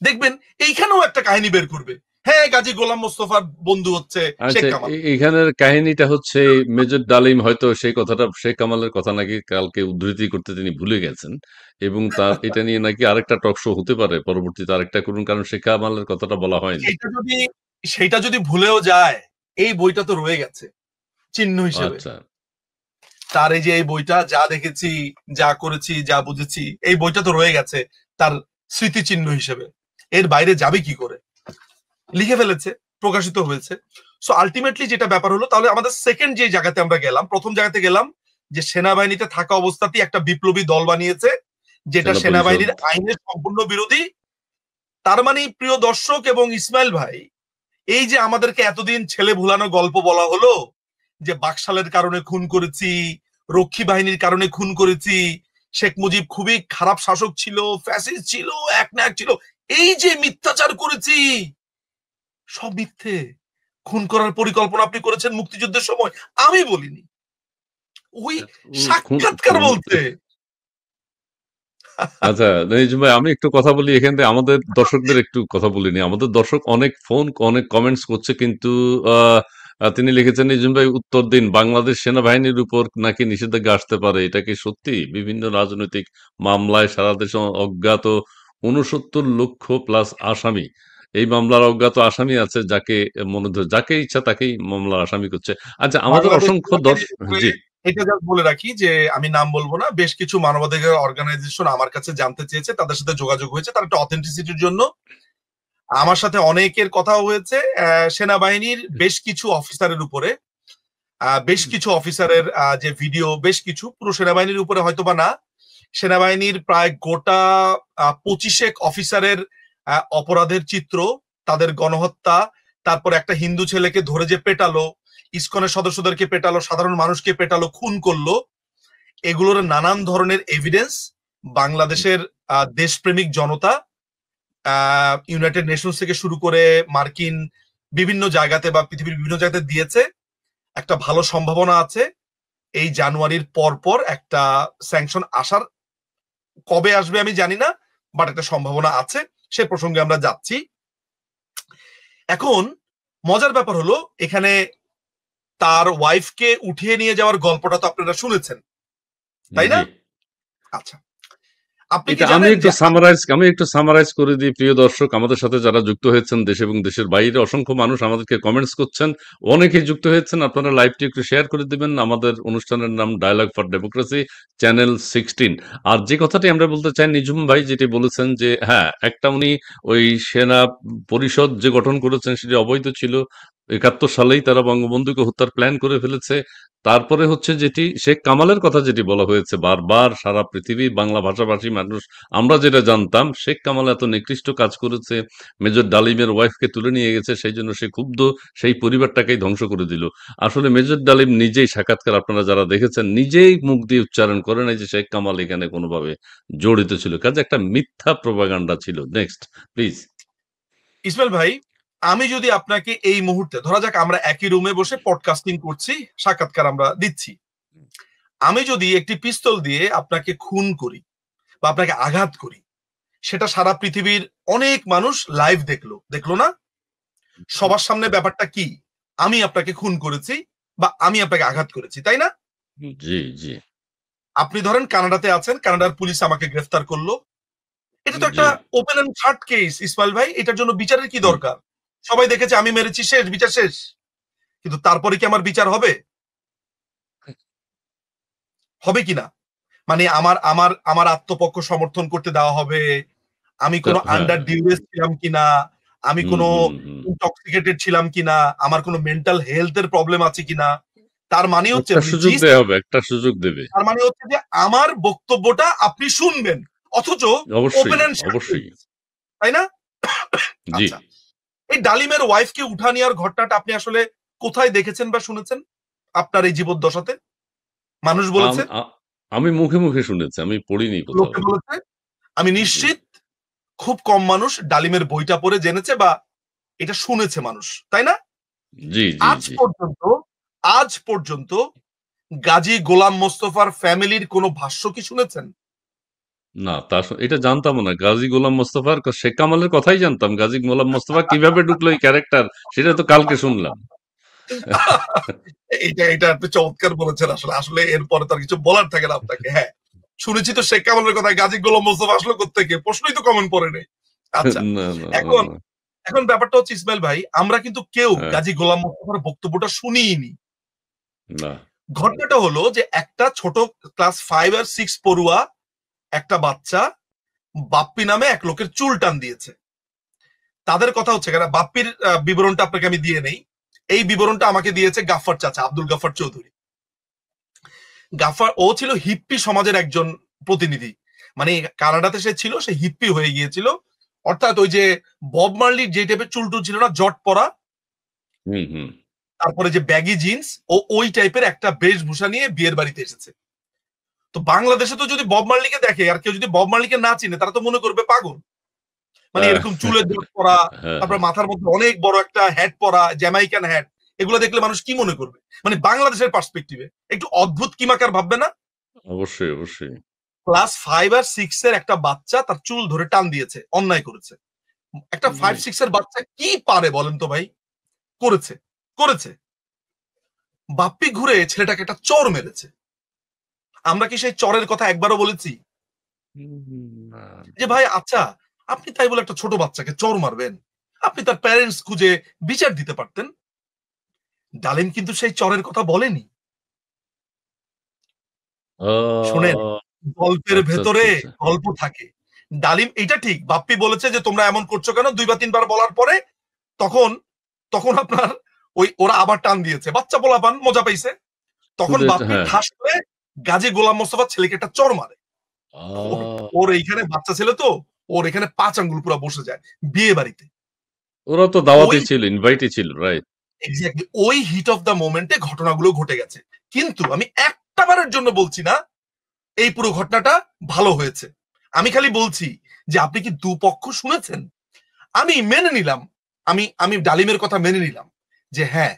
[SPEAKER 1] দেখবেন এইখানেও একটা কাহিনী বের করবে, হ্যাঁ গাজী গোলাম মোস্তফার বন্ধু হচ্ছে শেখ
[SPEAKER 2] আচ্ছা,
[SPEAKER 1] কামাল।
[SPEAKER 2] এখানের কাহিনীটা হচ্ছে মেজর ডালিম হয়তো সেই কথাটা শেখ কামালের কথা নাকি কালকে উদ্ধৃতি করতে তিনি ভুলে গেছেন, এবং তার এটা নিয়ে নাকি আরেকটা টক শো হতে পারে পরবর্তীতে আরেকটা করুন, কারণ শেখ কামালের কথাটা বলা হয়নি।
[SPEAKER 1] সেইটা যদি সেইটা যদি ভুলেও যায়, এই বইটা তো রয়ে গেছে চিহ্ন হিসেবে।
[SPEAKER 2] আচ্ছা।
[SPEAKER 1] তার এই যে এই বইটা, যা দেখেছি, যা করেছি, যা বুঝেছি, এই বইটা তো রয়ে গেছে তার স্মৃতিচিহ্ন হিসেবে। এর বাইরে যাবে কি করে? লিখে ফেলেছে, প্রকাশিত হয়েছে। সো আলটিমেটলি যেটা ব্যাপার হলো, তাহলে আমাদের সেকেন্ড যে জায়গাতে আমরা গেলাম, প্রথম জায়গাতে গেলাম যে সেনাবাহিনীতে থাকা অবস্থাতেই একটা বিপ্লবী দল বানিয়েছে, যেটা
[SPEAKER 2] সেনা পরিষদ।
[SPEAKER 1] সেনাবাহিনীর আইনের সম্পূর্ণ বিরোধী। তার মানে প্রিয় দর্শক এবং ইসমাইল ভাই, এই যে আমাদেরকে এতদিন ছেলে ভুলানো গল্প বলা হলো, যে বাকশালের কারণে খুন করেছি, রক্ষী বাহিনীর কারণে খুন করেছি, শেখ মুজিব খুবই খারাপ শাসক ছিল, ফ্যাসিস্ট ছিল, এক না এক ছিল, এই যে মিথ্যাচার করেছি, সব মিথ্যে। খুন করার পরিকল্পনা আপনি করেছেন মুক্তিযুদ্ধের সময়, আমি বলিনি, ওই
[SPEAKER 2] উম, খুন
[SPEAKER 1] সাক্ষাৎকার
[SPEAKER 2] খুন
[SPEAKER 1] বলছে।
[SPEAKER 2] আচ্ছা, নিজুম ভাই আমি একটু কথা বলি এখান থেকে আমাদের দর্শকদের একটু কথা বলিনি। আমাদের দর্শক অনেক ফোন, অনেক কমেন্টস করছে কিন্তু আহ, তিনি লিখেছেন নিজুম ভাই উত্তর দিন বাংলাদেশ সেনাবাহিনীর উপর নাকি নিষেধাজ্ঞা আসতে পারে এটা কি সত্যি? বিভিন্ন রাজনৈতিক মামলায় সারা দেশে অজ্ঞাত 69 লক্ষ প্লাস আসামি। এই মামলার অজ্ঞাত আসামি আছে যাকে যাকে ইচ্ছা তাকেই মামলার আসামি করছে। আচ্ছা আমাদের
[SPEAKER 1] বাংলাদেশ
[SPEAKER 2] অসংখ্য
[SPEAKER 1] সেনাবাহিনীর উপরে
[SPEAKER 2] জি
[SPEAKER 1] এটা জাস্ট বলে রাখি যে আমি নাম বলবো না, বেশ কিছু মানবাধিকার অর্গানাইজেশন আমার কাছে জানতে চেয়েছে, তাদের সাথে যোগাযোগ হয়েছে, তার একটা অথেন্টিসিটির জন্য আমার সাথে অনেকের কথাও হয়েছে। সেনাবাহিনীর বেশ কিছু অফিসারের উপরে, বেশ কিছু অফিসারের যে ভিডিও, বেশ কিছু, পুরো সেনাবাহিনীর উপরে হয়তোবা না, সেনাবাহিনীর প্রায় গোটা 25 অফিসারের অপরাধের চিত্র, তাদের গণহত্যা, তারপর একটা হিন্দু ছেলেকে ধরে যে পেটালো, ইসকনের সদস্যদেরকে পেটালো, সাধারণ মানুষকে পেটালো, খুন করলো, এগুলোর নানান ধরনের এভিডেন্স বাংলাদেশের দেশপ্রেমিক জনতা ইউনাইটেড নেশনস থেকে শুরু করে মার্কিন বিভিন্ন জায়গাতে বা পৃথিবীর বিভিন্ন জায়গাতে দিয়েছে। একটা ভালো সম্ভাবনা আছে এই জানুয়ারির পর পর একটা স্যাংশন আসার, কবে আসবে আমি জানি না, বাট একটা সম্ভাবনা আছে, সে প্রসঙ্গে আমরা যাচ্ছি। এখন মজার ব্যাপার হলো এখানে তার ওয়াইফকে উঠিয়ে নিয়ে যাওয়ার গল্পটা তো আপনারা শুনেছেন, তাই না?
[SPEAKER 2] জি
[SPEAKER 1] আচ্ছা, আপনি কি
[SPEAKER 2] এটা
[SPEAKER 1] জানেন যে
[SPEAKER 2] আমি একটু সামারাইজ করে দিই প্রিয় দর্শক আমাদের সাথে যারা যুক্ত হয়েছেন দেশ এবং দেশের বাইরে অসংখ্য মানুষ আমাদেরকে কমেন্টস করছেন অনেকেই যুক্ত হয়েছেন আপনারা লাইভটি একটু শেয়ার করে দিবেন আমাদের অনুষ্ঠানের নাম ডায়ালগ ফর ডেমোক্রেসি চ্যানেল 16 আর যে কথাটি আমরা বলতে চাই নিজুম ভাই যেটি বলেছেন যে হ্যাঁ একটা উনি ওই সেনা পরিষদ যে গঠন করেছেন সেটি অবৈধ ছিল 71 সালেই তারা বঙ্গবন্ধুকে হত্যার প্ল্যান করে ফেলেছে তারপরে হচ্ছে যেটি শেখ কামালের কথা যেটি বলা হয়েছে বারবার সারা পৃথিবীর বাংলা ভাষাভাষী মানুষ আমরা যেটা জানতাম শেখ কামাল এত নিকৃষ্ট কাজ করেছে মেজর ডালিমের ওয়াইফকে তুলে নিয়ে গেছে সেই জন্য সে ক্ষুব্ধ সেই পরিবারটাকেই ধ্বংস করে দিল আসলে মেজর ডালিম নিজেই সাক্ষাৎকার আপনারা যারা দেখেছেন নিজেই মুখ দিয়ে উচ্চারণ করেন এই যে শেখ কামাল এখানে কোনোভাবে জড়িত ছিল কাজে একটা মিথ্যা প্রোপাগান্ডা ছিল নেক্সট প্লিজ
[SPEAKER 1] ইসমাইল ভাই, আমি যদি আপনাকে এই মুহূর্তে, ধরা যাক আমরা একই রুমে বসে পডকাস্টিং করছি, সাক্ষাৎকার আমরা দিচ্ছি, আমি যদি একটি পিস্তল দিয়ে আপনাকে খুন করি বা আপনাকে আঘাত করি, সেটা সারা পৃথিবীর অনেক মানুষ লাইভ দেখলো, দেখলো না? সবার সামনে ব্যাপারটা কি? আমি আপনাকে খুন করেছি বা আমি আপনাকে আঘাত করেছি, তাই না?
[SPEAKER 2] জি জি
[SPEAKER 1] আপনি ধরেন কানাডাতে আছেন, কানাডার পুলিশ আমাকে গ্রেফতার করলো, এটা তো
[SPEAKER 2] জি
[SPEAKER 1] একটা open and shut case Ismail ভাই, এটার জন্য বিচারের কি
[SPEAKER 2] হুম,
[SPEAKER 1] দরকার? সবাই দেখেছে আমি মেরেছি, শেষ, বিচার শেষ। কিন্তু তারপরে কি আমার বিচার হবে? হবে কিনা? মানে আমার আমার আমার আত্মপক্ষ সমর্থন করতে দেওয়া হবে, আমি কোনো
[SPEAKER 2] হ্যাঁ
[SPEAKER 1] আন্ডার ডিউরেস ছিলাম কিনা, আমি
[SPEAKER 2] হুম
[SPEAKER 1] কোনো
[SPEAKER 2] হুম হুম
[SPEAKER 1] ইনটক্সিকেটেড ছিলাম কিনা, আমার কোনো মেন্টাল হেলথের প্রবলেম আছে কিনা, তার মানে হচ্ছে
[SPEAKER 2] একটা সুযোগ
[SPEAKER 1] রিজিস্ট,
[SPEAKER 2] দেয়া হবে একটা সুযোগ দেবে
[SPEAKER 1] তার মানে হচ্ছে যে আমার বক্তব্যটা আপনি শুনবেন, অথচ
[SPEAKER 2] অবশ্যই
[SPEAKER 1] ওপেন এন্ড শাট,
[SPEAKER 2] অবশ্যই
[SPEAKER 1] তাই না?
[SPEAKER 2] জি
[SPEAKER 1] আচ্ছা, এই ডালিমের ওয়াইফকে উঠা নেওয়ার ঘটনাটা আপনি আসলে কোথায় দেখেছেন বা শুনেছেন আপনার এই জীবদ্দশাতে? মানুষ বলেছে,
[SPEAKER 2] আমি মুখে মুখে শুনেছি আমি পড়িনি কোথাও
[SPEAKER 1] লোকে বলেছে, আমি
[SPEAKER 2] জি
[SPEAKER 1] নিশ্চিত খুব কম মানুষ ডালিমের বইটা পড়ে জেনেছে বা এটা শুনেছে মানুষ, তাই না?
[SPEAKER 2] জি জি
[SPEAKER 1] আজ
[SPEAKER 2] জি
[SPEAKER 1] পর্যন্ত, আজ পর্যন্ত গাজী গোলাম মোস্তফার ফ্যামিলির কোনো ভাষ্য কি শুনেছেন?
[SPEAKER 2] না এটা জানতাম না গাজী গোলাম মোস্তফার শেখ কামালের কথাই জানতাম গাজী গোলাম মোস্তফা কিভাবে ঢুকলো এই ক্যারেক্টার সেটা তো কালকে শুনলাম
[SPEAKER 1] এটা এটা আপনি চমৎকার বলেছেন। আসলে আসলে এরপরে তার কিছু বলার থাকে না আপনাকে। হ্যাঁ, শুনেছি তো শেখ কামালের কথা, গাজী গোলাম মোস্তফা আসলো কোত্থেকে? প্রশ্নই তো কমন পড়ে নেই। আচ্ছা,
[SPEAKER 2] না না না
[SPEAKER 1] এখন
[SPEAKER 2] না
[SPEAKER 1] এখন ব্যাপারটা হচ্ছে ইসমাইল ভাই, আমরা কিন্তু কেউ
[SPEAKER 2] হ্যাঁ,
[SPEAKER 1] গাজী গোলাম মোস্তফার বক্তব্যটা শুনিনি।
[SPEAKER 2] না
[SPEAKER 1] ঘটনাটা হলো যে একটা ছোট ক্লাস 5 আর 6 পড়ুয়া একটা বাচ্চা বাপ্পি নামে এক লোকের চুল টান দিয়েছে। তাদের কথা হচ্ছে, কেন বাপ্পির বিবরণটা আপনাকে আমি দিয়ে নেই। এই বিবরণটা আমাকে দিয়েছে গাফফার চাচা, আব্দুল গাফফার চৌধুরী। গাফফার ও ছিল হিপ্পি সমাজের একজন প্রতিনিধি, মানে কানাডাতে সে ছিল, সে হিপ্পি হয়ে গিয়েছিল, অর্থাৎ ওই যে বব মার্লির যে টাইপের চুল টুল ছিল না, জট পরা,
[SPEAKER 2] হুম হুম
[SPEAKER 1] তারপরে যে ব্যাগি জিন্স, ও ওই টাইপের একটা বেশভূষা নিয়ে বিয়ের বাড়িতে এসেছে। তো বাংলাদেশে তো যদি বব মার্লিকে দেখে আর কেউ যদি বব মার্লিকে না চিনে, তারা তো মনে করবে পাগল। মানে
[SPEAKER 2] আহ,
[SPEAKER 1] এরকম চুলের জট পরা,
[SPEAKER 2] হ্যাঁ
[SPEAKER 1] তারপর
[SPEAKER 2] হ্যাঁ
[SPEAKER 1] মাথার মধ্যে অনেক বড় একটা হ্যাট পরা, জ্যামাইকান হ্যাট, এগুলো দেখলে মানুষ কি মনে করবে? মানে বাংলাদেশের পার্সপেক্টিভে একটু অদ্ভুত কিমাকার ভাববে না?
[SPEAKER 2] অবশ্যই অবশ্যই
[SPEAKER 1] ক্লাস 5 আর 6 এর একটা বাচ্চা তার চুল ধরে টান দিয়েছে, অন্যায় করেছে। একটা 5-6 এর বাচ্চা কি পারে বলেন তো ভাই? করেছে করেছে বাপ্পি ঘুরে ছেলেটাকে একটা চর মেরেছে। আমরা কি সেই চরের কথা একবারও বলেছি
[SPEAKER 2] না।
[SPEAKER 1] যে ভাই আচ্ছা আপনি তাই বলে একটা ছোট বাচ্চাকে চর মারবেন? আপনি তার প্যারেন্টস খুঁজে বিচার দিতে পারতেন। ডালিম কিন্তু সেই চরের কথা বলেনি। শোনেন,
[SPEAKER 2] আহ,
[SPEAKER 1] গল্পের
[SPEAKER 2] আচ্ছা
[SPEAKER 1] ভেতরে
[SPEAKER 2] আচ্ছা আচ্ছা।
[SPEAKER 1] গল্প থাকে। ডালিম এটা ঠিক, বাপ্পি বলেছে যে তোমরা এমন করছো কেন, 2 বা 3 বার বলার পরে তখন তখন আপনার ওরা আবার টান দিয়েছে, বাচ্চা পোলাপান মজা পাইছে। তখন বাপ্পি
[SPEAKER 2] হ্যাঁ।
[SPEAKER 1] ঠাস করে গাজী গোলাম মোস্তফার ছেলেকে একটা চর মারে। ওর
[SPEAKER 2] আহ,
[SPEAKER 1] এইখানে বাচ্চা ছেলে তো, ওর এখানে 5 আঙ্গুল পুরো বসে যায় বিয়ে বাড়িতে।
[SPEAKER 2] ওরা তো
[SPEAKER 1] ওই
[SPEAKER 2] দাওয়াতে ছিল, ইনভাইটই ছিল, রাইট?
[SPEAKER 1] এক্স্যাক্টলি ওই হিট অফ দ্য মোমেন্টে ঘটনাগুলো ঘটে গেছে। কিন্তু আমি একটা বারের জন্য বলছি না এই পুরো ঘটনাটা ভালো হয়েছে। আমি খালি বলছি যে আপনি কি দুপক্ষ শুনেছেন? আমি মেনে নিলাম, আমি আমি ডালিমের কথা মেনে নিলাম যে হ্যাঁ,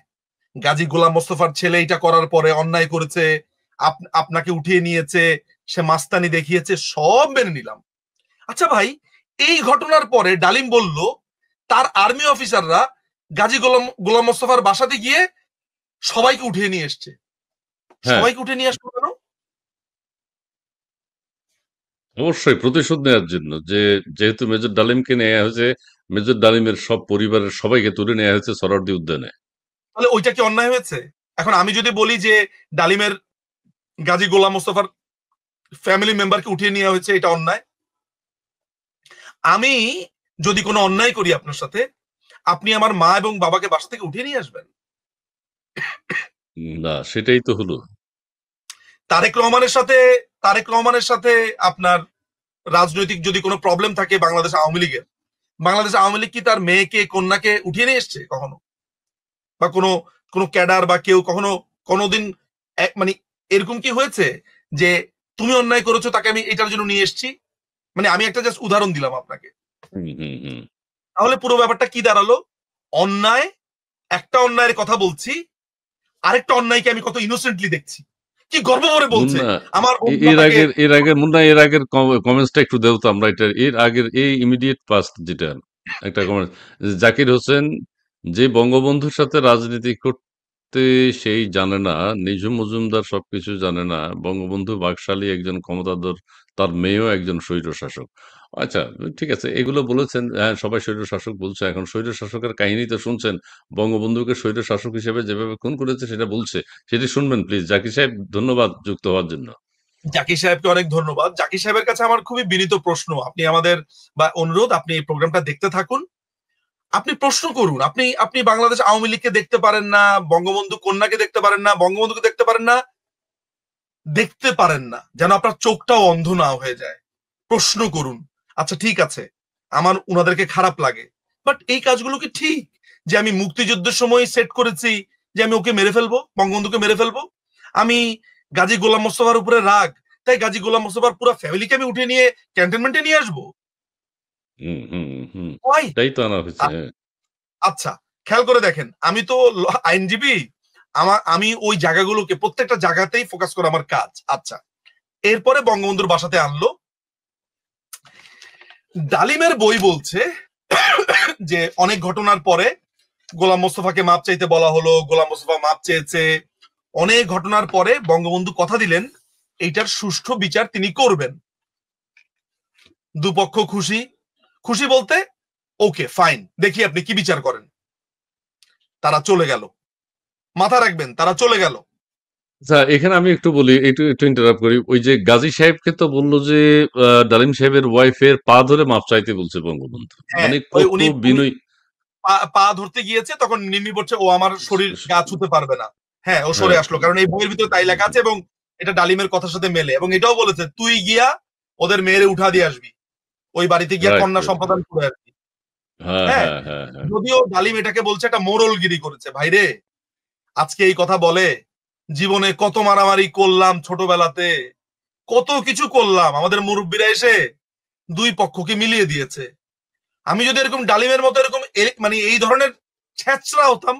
[SPEAKER 1] গাজী গোলাম মোস্তফার ছেলে এটা করার পরে অন্যায় করেছে, আপনাকে উঠিয়ে নিয়েছে, সে মাস্তানি দেখিয়েছে, সব মেনে নিলাম। আচ্ছা ভাই, এই ঘটনার পরে ডালিম বলল তার আর্মি অফিসাররা গাজী গোলাম মোস্তফার বাসাতে গিয়ে সবাইকে উঠিয়ে নিয়ে এসছে।
[SPEAKER 2] হ্যাঁ,
[SPEAKER 1] সবাইকে উঠিয়ে নিয়ে আসলো কেন?
[SPEAKER 2] অবশ্যই প্রতিশোধ নেওয়ার জন্য, যে যেহেতু মেজর ডালিমকে নেওয়া হয়েছে, মেজর ডালিমের সব পরিবারের সবাইকে তুলে নেওয়া হয়েছে সরারদি উদ্যানে।
[SPEAKER 1] তাহলে ওইটা কি অন্যায় হয়েছে? এখন আমি যদি বলি যে ডালিমের গাজী গোলাম মোস্তফার ফ্যামিলি মেম্বারকে উঠিয়ে নেওয়া হয়েছে, এটা অন্যায়? আমি যদি কোনো অন্যায় করি আপনার সাথে, আপনি আমার মা এবং বাবাকে বাসা থেকে উঠিয়ে নিয়ে আসবেন?
[SPEAKER 2] না, সেটাই তো হলো।
[SPEAKER 1] তারেক রহমানের সাথে তারেক রহমানের সাথে আপনার রাজনৈতিক যদি কোনো প্রবলেম থাকে বাংলাদেশ আওয়ামী লীগের, বাংলাদেশ আওয়ামী লীগ কি তার মেয়েকে কন্যাকে উঠিয়ে নিয়ে এসছে কখনো? বা কোনো কোনো ক্যাডার বা কেউ কখনো কোনোদিন মানে এরকম কি হয়েছে যে তুমি অন্যায় করেছো তাকে আমি এটার জন্য নিয়ে এসেছি? মানে আমি একটা জাস্ট উদাহরণ দিলাম আপনাকে।
[SPEAKER 2] হুম হুম হুম।
[SPEAKER 1] তাহলে পুরো ব্যাপারটা কি দাঁড়ালো? অন্যায়, একটা অন্যায়ের কথা বলছি, আরেকটা অন্যায়কে আমি কত ইনোসেন্টলি দেখছি। কি গর্ব করে বলছে
[SPEAKER 2] মুন্না,
[SPEAKER 1] আমার বন্ধু
[SPEAKER 2] এর
[SPEAKER 1] তাকে।
[SPEAKER 2] আগের মুন্না, এর আগের কমেন্টসটা একটু দেও তো আমরা। এটা এর আগের এই ইমিডিয়েট পাস্ট যেটা একটা কমেন্ট, জাকির হোসেন, যে বঙ্গবন্ধুর সাথে রাজনীতি করতে সেই জানে না, নিঝুম মজুমদার সবকিছু জানে না, বঙ্গবন্ধু বাকশালী একজন ক্ষমতাধর, তার মেয়েও একজন স্বৈর শাসক। আচ্ছা, ঠিক আছে, এগুলো বলেছেন, হ্যাঁ, সবাই স্বৈর শাসক বলছে। এখন স্বৈর শাসকের কাহিনী তো শুনছেন, বঙ্গবন্ধুকে স্বৈর শাসক হিসেবে যেভাবে খুন করেছে সেটা বলছে, সেটি শুনবেন প্লিজ। জাকির সাহেব, ধন্যবাদ যুক্ত হওয়ার জন্য।
[SPEAKER 1] জাকির সাহেবকে অনেক ধন্যবাদ। জাকির সাহেবের কাছে আমার খুবই বিনীত প্রশ্ন, আপনি আমাদের বা অনুরোধ, আপনি এই প্রোগ্রামটা দেখতে থাকুন, আপনি প্রশ্ন করুন। আপনি আপনি বাংলাদেশ আওয়ামী লীগকে দেখতে পারেন না, বঙ্গবন্ধু কন্যাকে দেখতে পারেন না, বঙ্গবন্ধুকে দেখতে পারেন না, দেখতে পারেন না যেন আপনার চোখটাও অন্ধ না হয়ে যায়। প্রশ্ন করুন। আচ্ছা ঠিক আছে, আমার উনাদেরকে খারাপ লাগে, বাট এই কাজগুলো কি ঠিক যে আমি মুক্তিযুদ্ধের সময় সেট করেছি যে আমি ওকে মেরে ফেলবো, বঙ্গবন্ধুকে মেরে ফেলবো? আমি গাজী গোলাম মোস্তফার উপরে রাগ, তাই গাজী গোলাম মোস্তফার পুরো ফ্যামিলিকে আমি উঠে নিয়ে ক্যান্টনমেন্টে নিয়ে আসবো?
[SPEAKER 2] হুম হুম হুম।
[SPEAKER 1] ওয়াই?
[SPEAKER 2] এটাই তো আনা হয়েছে, হ্যাঁ।
[SPEAKER 1] আচ্ছা, খেয়াল করে দেখেন, আমি তো আইনজীবী, আমি ওই জায়গাগুলোকে প্রত্যেকটা জায়গাতেই ফোকাস করা আমার কাজ। আচ্ছা, এরপরে বঙ্গবন্ধুর বাসাতে আনলো। ডালিমের বই বলছে যে অনেক ঘটনার পরে গোলাম মোস্তফাকে মাপ চাইতে বলা হলো, গোলাম মোস্তফা মাপ চেয়েছে। অনেক ঘটনার পরে বঙ্গবন্ধু কথা দিলেন এইটার সুষ্ঠু বিচার তিনি করবেন। দুপক্ষ খুশি। খুশি বলতে ওকে ফাইন, দেখি আপনি কি বিচার করেন। তারা চলে গেল, মাথা রাখবেন, তারা চলে গেল।
[SPEAKER 2] আচ্ছা, এখানে আমি একটু বলি, একটু একটু ইন্টারাপ্ট করি। ওই যে গাজী সাহেবকে তো বললো যে ডালিম সাহেবের ওয়াইফের পা ধরে মাপ চাইতে বলছে বঙ্গবন্ধু।
[SPEAKER 1] হ্যাঁ,
[SPEAKER 2] মানে
[SPEAKER 1] ওই
[SPEAKER 2] কত
[SPEAKER 1] উনি উনি
[SPEAKER 2] বিনয়!
[SPEAKER 1] পা ধরতে গিয়েছে, তখন নিম্মি বলছে ও আমার শরীর গা ছুতে পারবে না। হ্যাঁ, ও সরে
[SPEAKER 2] হ্যাঁ,
[SPEAKER 1] আসলো, কারণ এই বইয়ের ভিতরে তাই লেখা আছে এবং এটা ডালিমের কথার সাথে মেলে। এবং এটাও বলেছে তুই গিয়া ওদের মেয়েরে উঠা দিয়ে আসবি, ওই বাড়িতে গিয়া
[SPEAKER 2] রাইট,
[SPEAKER 1] কন্যা
[SPEAKER 2] রাইট।
[SPEAKER 1] সম্পাদন করে আসবি।
[SPEAKER 2] হ্যাঁ,
[SPEAKER 1] হ্যাঁ,
[SPEAKER 2] হ্যাঁ, হ্যাঁ, হ্যাঁ।
[SPEAKER 1] যদিও ডালিম এটাকে বলছে একটা মোরলগিরি করেছে। ভাইরে, আজকে এই কথা বলে জীবনে কত মারামারি করলাম ছোটবেলাতে, কত কিছু করলাম, আমাদের মুরব্বীরা এসে দুই পক্ষকে মিলিয়ে দিয়েছে। আমি যদি এরকম ডালিমের মতো এরকম মানে এই ধরনের ছেঁচড়া হতাম,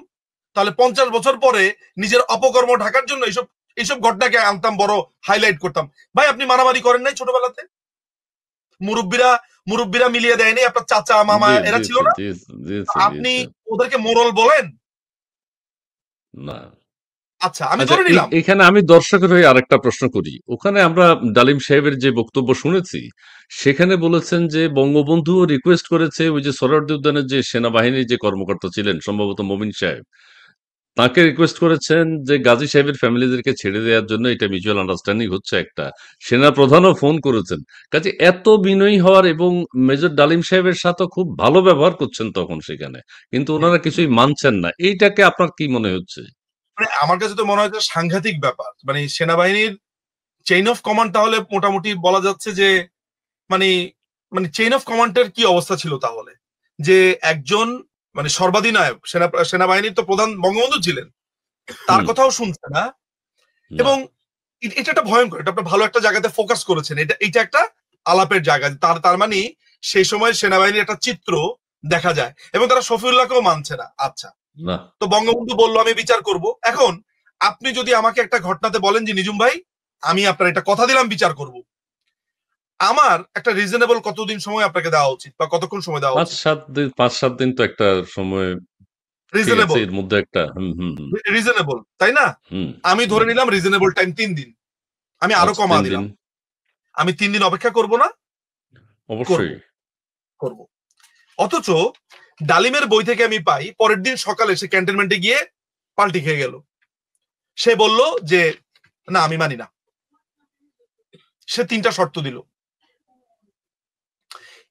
[SPEAKER 1] তাহলে 50 বছর পরে নিজের অপকর্ম ঢাকার জন্য এইসব এইসব ঘটনাকে আনতাম, বড় হাইলাইট করতাম। ভাই আপনি মারামারি করেন নাই ছোটবেলাতে? মুরব্বীরা মুরব্বীরা মিলিয়ে দেয়নি? আপনার চাচা মামা
[SPEAKER 2] জি,
[SPEAKER 1] এরা ছিল
[SPEAKER 2] দিয়েছে,
[SPEAKER 1] না?
[SPEAKER 2] দিয়েছে, দিয়েছে,
[SPEAKER 1] আপনি
[SPEAKER 2] দিয়েছে।
[SPEAKER 1] ওদেরকে মোড়ল বলেন?
[SPEAKER 2] না।
[SPEAKER 1] আচ্ছা আমি
[SPEAKER 2] আচ্ছা,
[SPEAKER 1] ধরে নিলাম।
[SPEAKER 2] এখানে আমি দর্শকের হয়ে আরেকটা প্রশ্ন করি। ওখানে আমরা ডালিম সাহেবের যে বক্তব্য শুনেছি, সেখানে বলেছেন যে বঙ্গবন্ধুও রিকোয়েস্ট করেছে ওই যে সোহরাওয়ার্দী উদ্যানের যে সেনাবাহিনীর যে কর্মকর্তা ছিলেন, সম্ভবত মমিন সাহেব, তাকে রিকোয়েস্ট করেছেন যে গাজী সাহেবের ফ্যামিলিদেরকে ছেড়ে দেওয়ার জন্য। এটা মিউচুয়াল আন্ডারস্ট্যান্ডিং হচ্ছে একটা। সেনা প্রধানও ফোন করেছেন। কাজে এত বিনয়ী হওয়ার এবং মেজর ডালিম সাহেবের সাথে খুব ভালো ব্যবহার করছেন তখন সেখানে, কিন্তু
[SPEAKER 1] হুম,
[SPEAKER 2] ওনারা কিছুই মানছেন না। এইটাকে আপনার কি মনে হচ্ছে?
[SPEAKER 1] মানে আমার কাছে তো মনে হয় যে সাংঘাতিক ব্যাপার। মানে সেনাবাহিনীর চেইন অফ কমান্ড তাহলে মোটামুটি বলা যাচ্ছে যে মানে মানে চেইন অফ কমান্ডের কি অবস্থা ছিল তাহলে, যে একজন মানে সর্বাধিনায়ক সেনাবাহিনীর তো প্রধান বঙ্গবন্ধু ছিলেন, তার
[SPEAKER 2] হুম।
[SPEAKER 1] কথাও শুনছে না।
[SPEAKER 2] না।
[SPEAKER 1] এবং এটা একটা ভয়ঙ্কর, এটা আপনার ভালো একটা জায়গাতে ফোকাস করেছেন, এটা একটা আলাপের জায়গা। তার তার মানে সেই সময় সেনাবাহিনীর একটা চিত্র দেখা যায়, এবং তারা শফিউল্লাহকেও মানছে না। আচ্ছা,
[SPEAKER 2] না।
[SPEAKER 1] তো বঙ্গবন্ধু বললো আমি বিচার করব। এখন আপনি যদি আমাকে একটা ঘটনাতে বলেন যে নিজুম ভাই আমি আপনার এটা কথা দিলাম বিচার করব, আমার একটা রিজনেবল কতদিন সময় আপনাকে দেওয়া উচিত বা কতক্ষণ সময় দেওয়া উচিত?
[SPEAKER 2] ৫-৭ দিন তো একটা সময়। ঠিক আছে,
[SPEAKER 1] রিজনেবল,
[SPEAKER 2] এর মধ্যে একটা। হুম, হুম, হুম,
[SPEAKER 1] রিজনেবল তাই না?
[SPEAKER 2] হুম,
[SPEAKER 1] আমি
[SPEAKER 2] হুম।
[SPEAKER 1] ধরে নিলাম রিজনেবল টাইম 3 দিন, আমি আরো
[SPEAKER 2] আচ্ছা,
[SPEAKER 1] কমা
[SPEAKER 2] ৩ দিন।
[SPEAKER 1] দিলাম। আমি 3 দিন অপেক্ষা করব না? করব,
[SPEAKER 2] অবশ্যই।
[SPEAKER 1] করব। অথচ ডালিমের বই থেকে আমি পাই পরের দিন সকালে সে ক্যান্টনমেন্টে গিয়ে পাল্টি খেয়ে গেল। সে বলল যে না আমি মানি না। সে 3টা শর্ত দিল।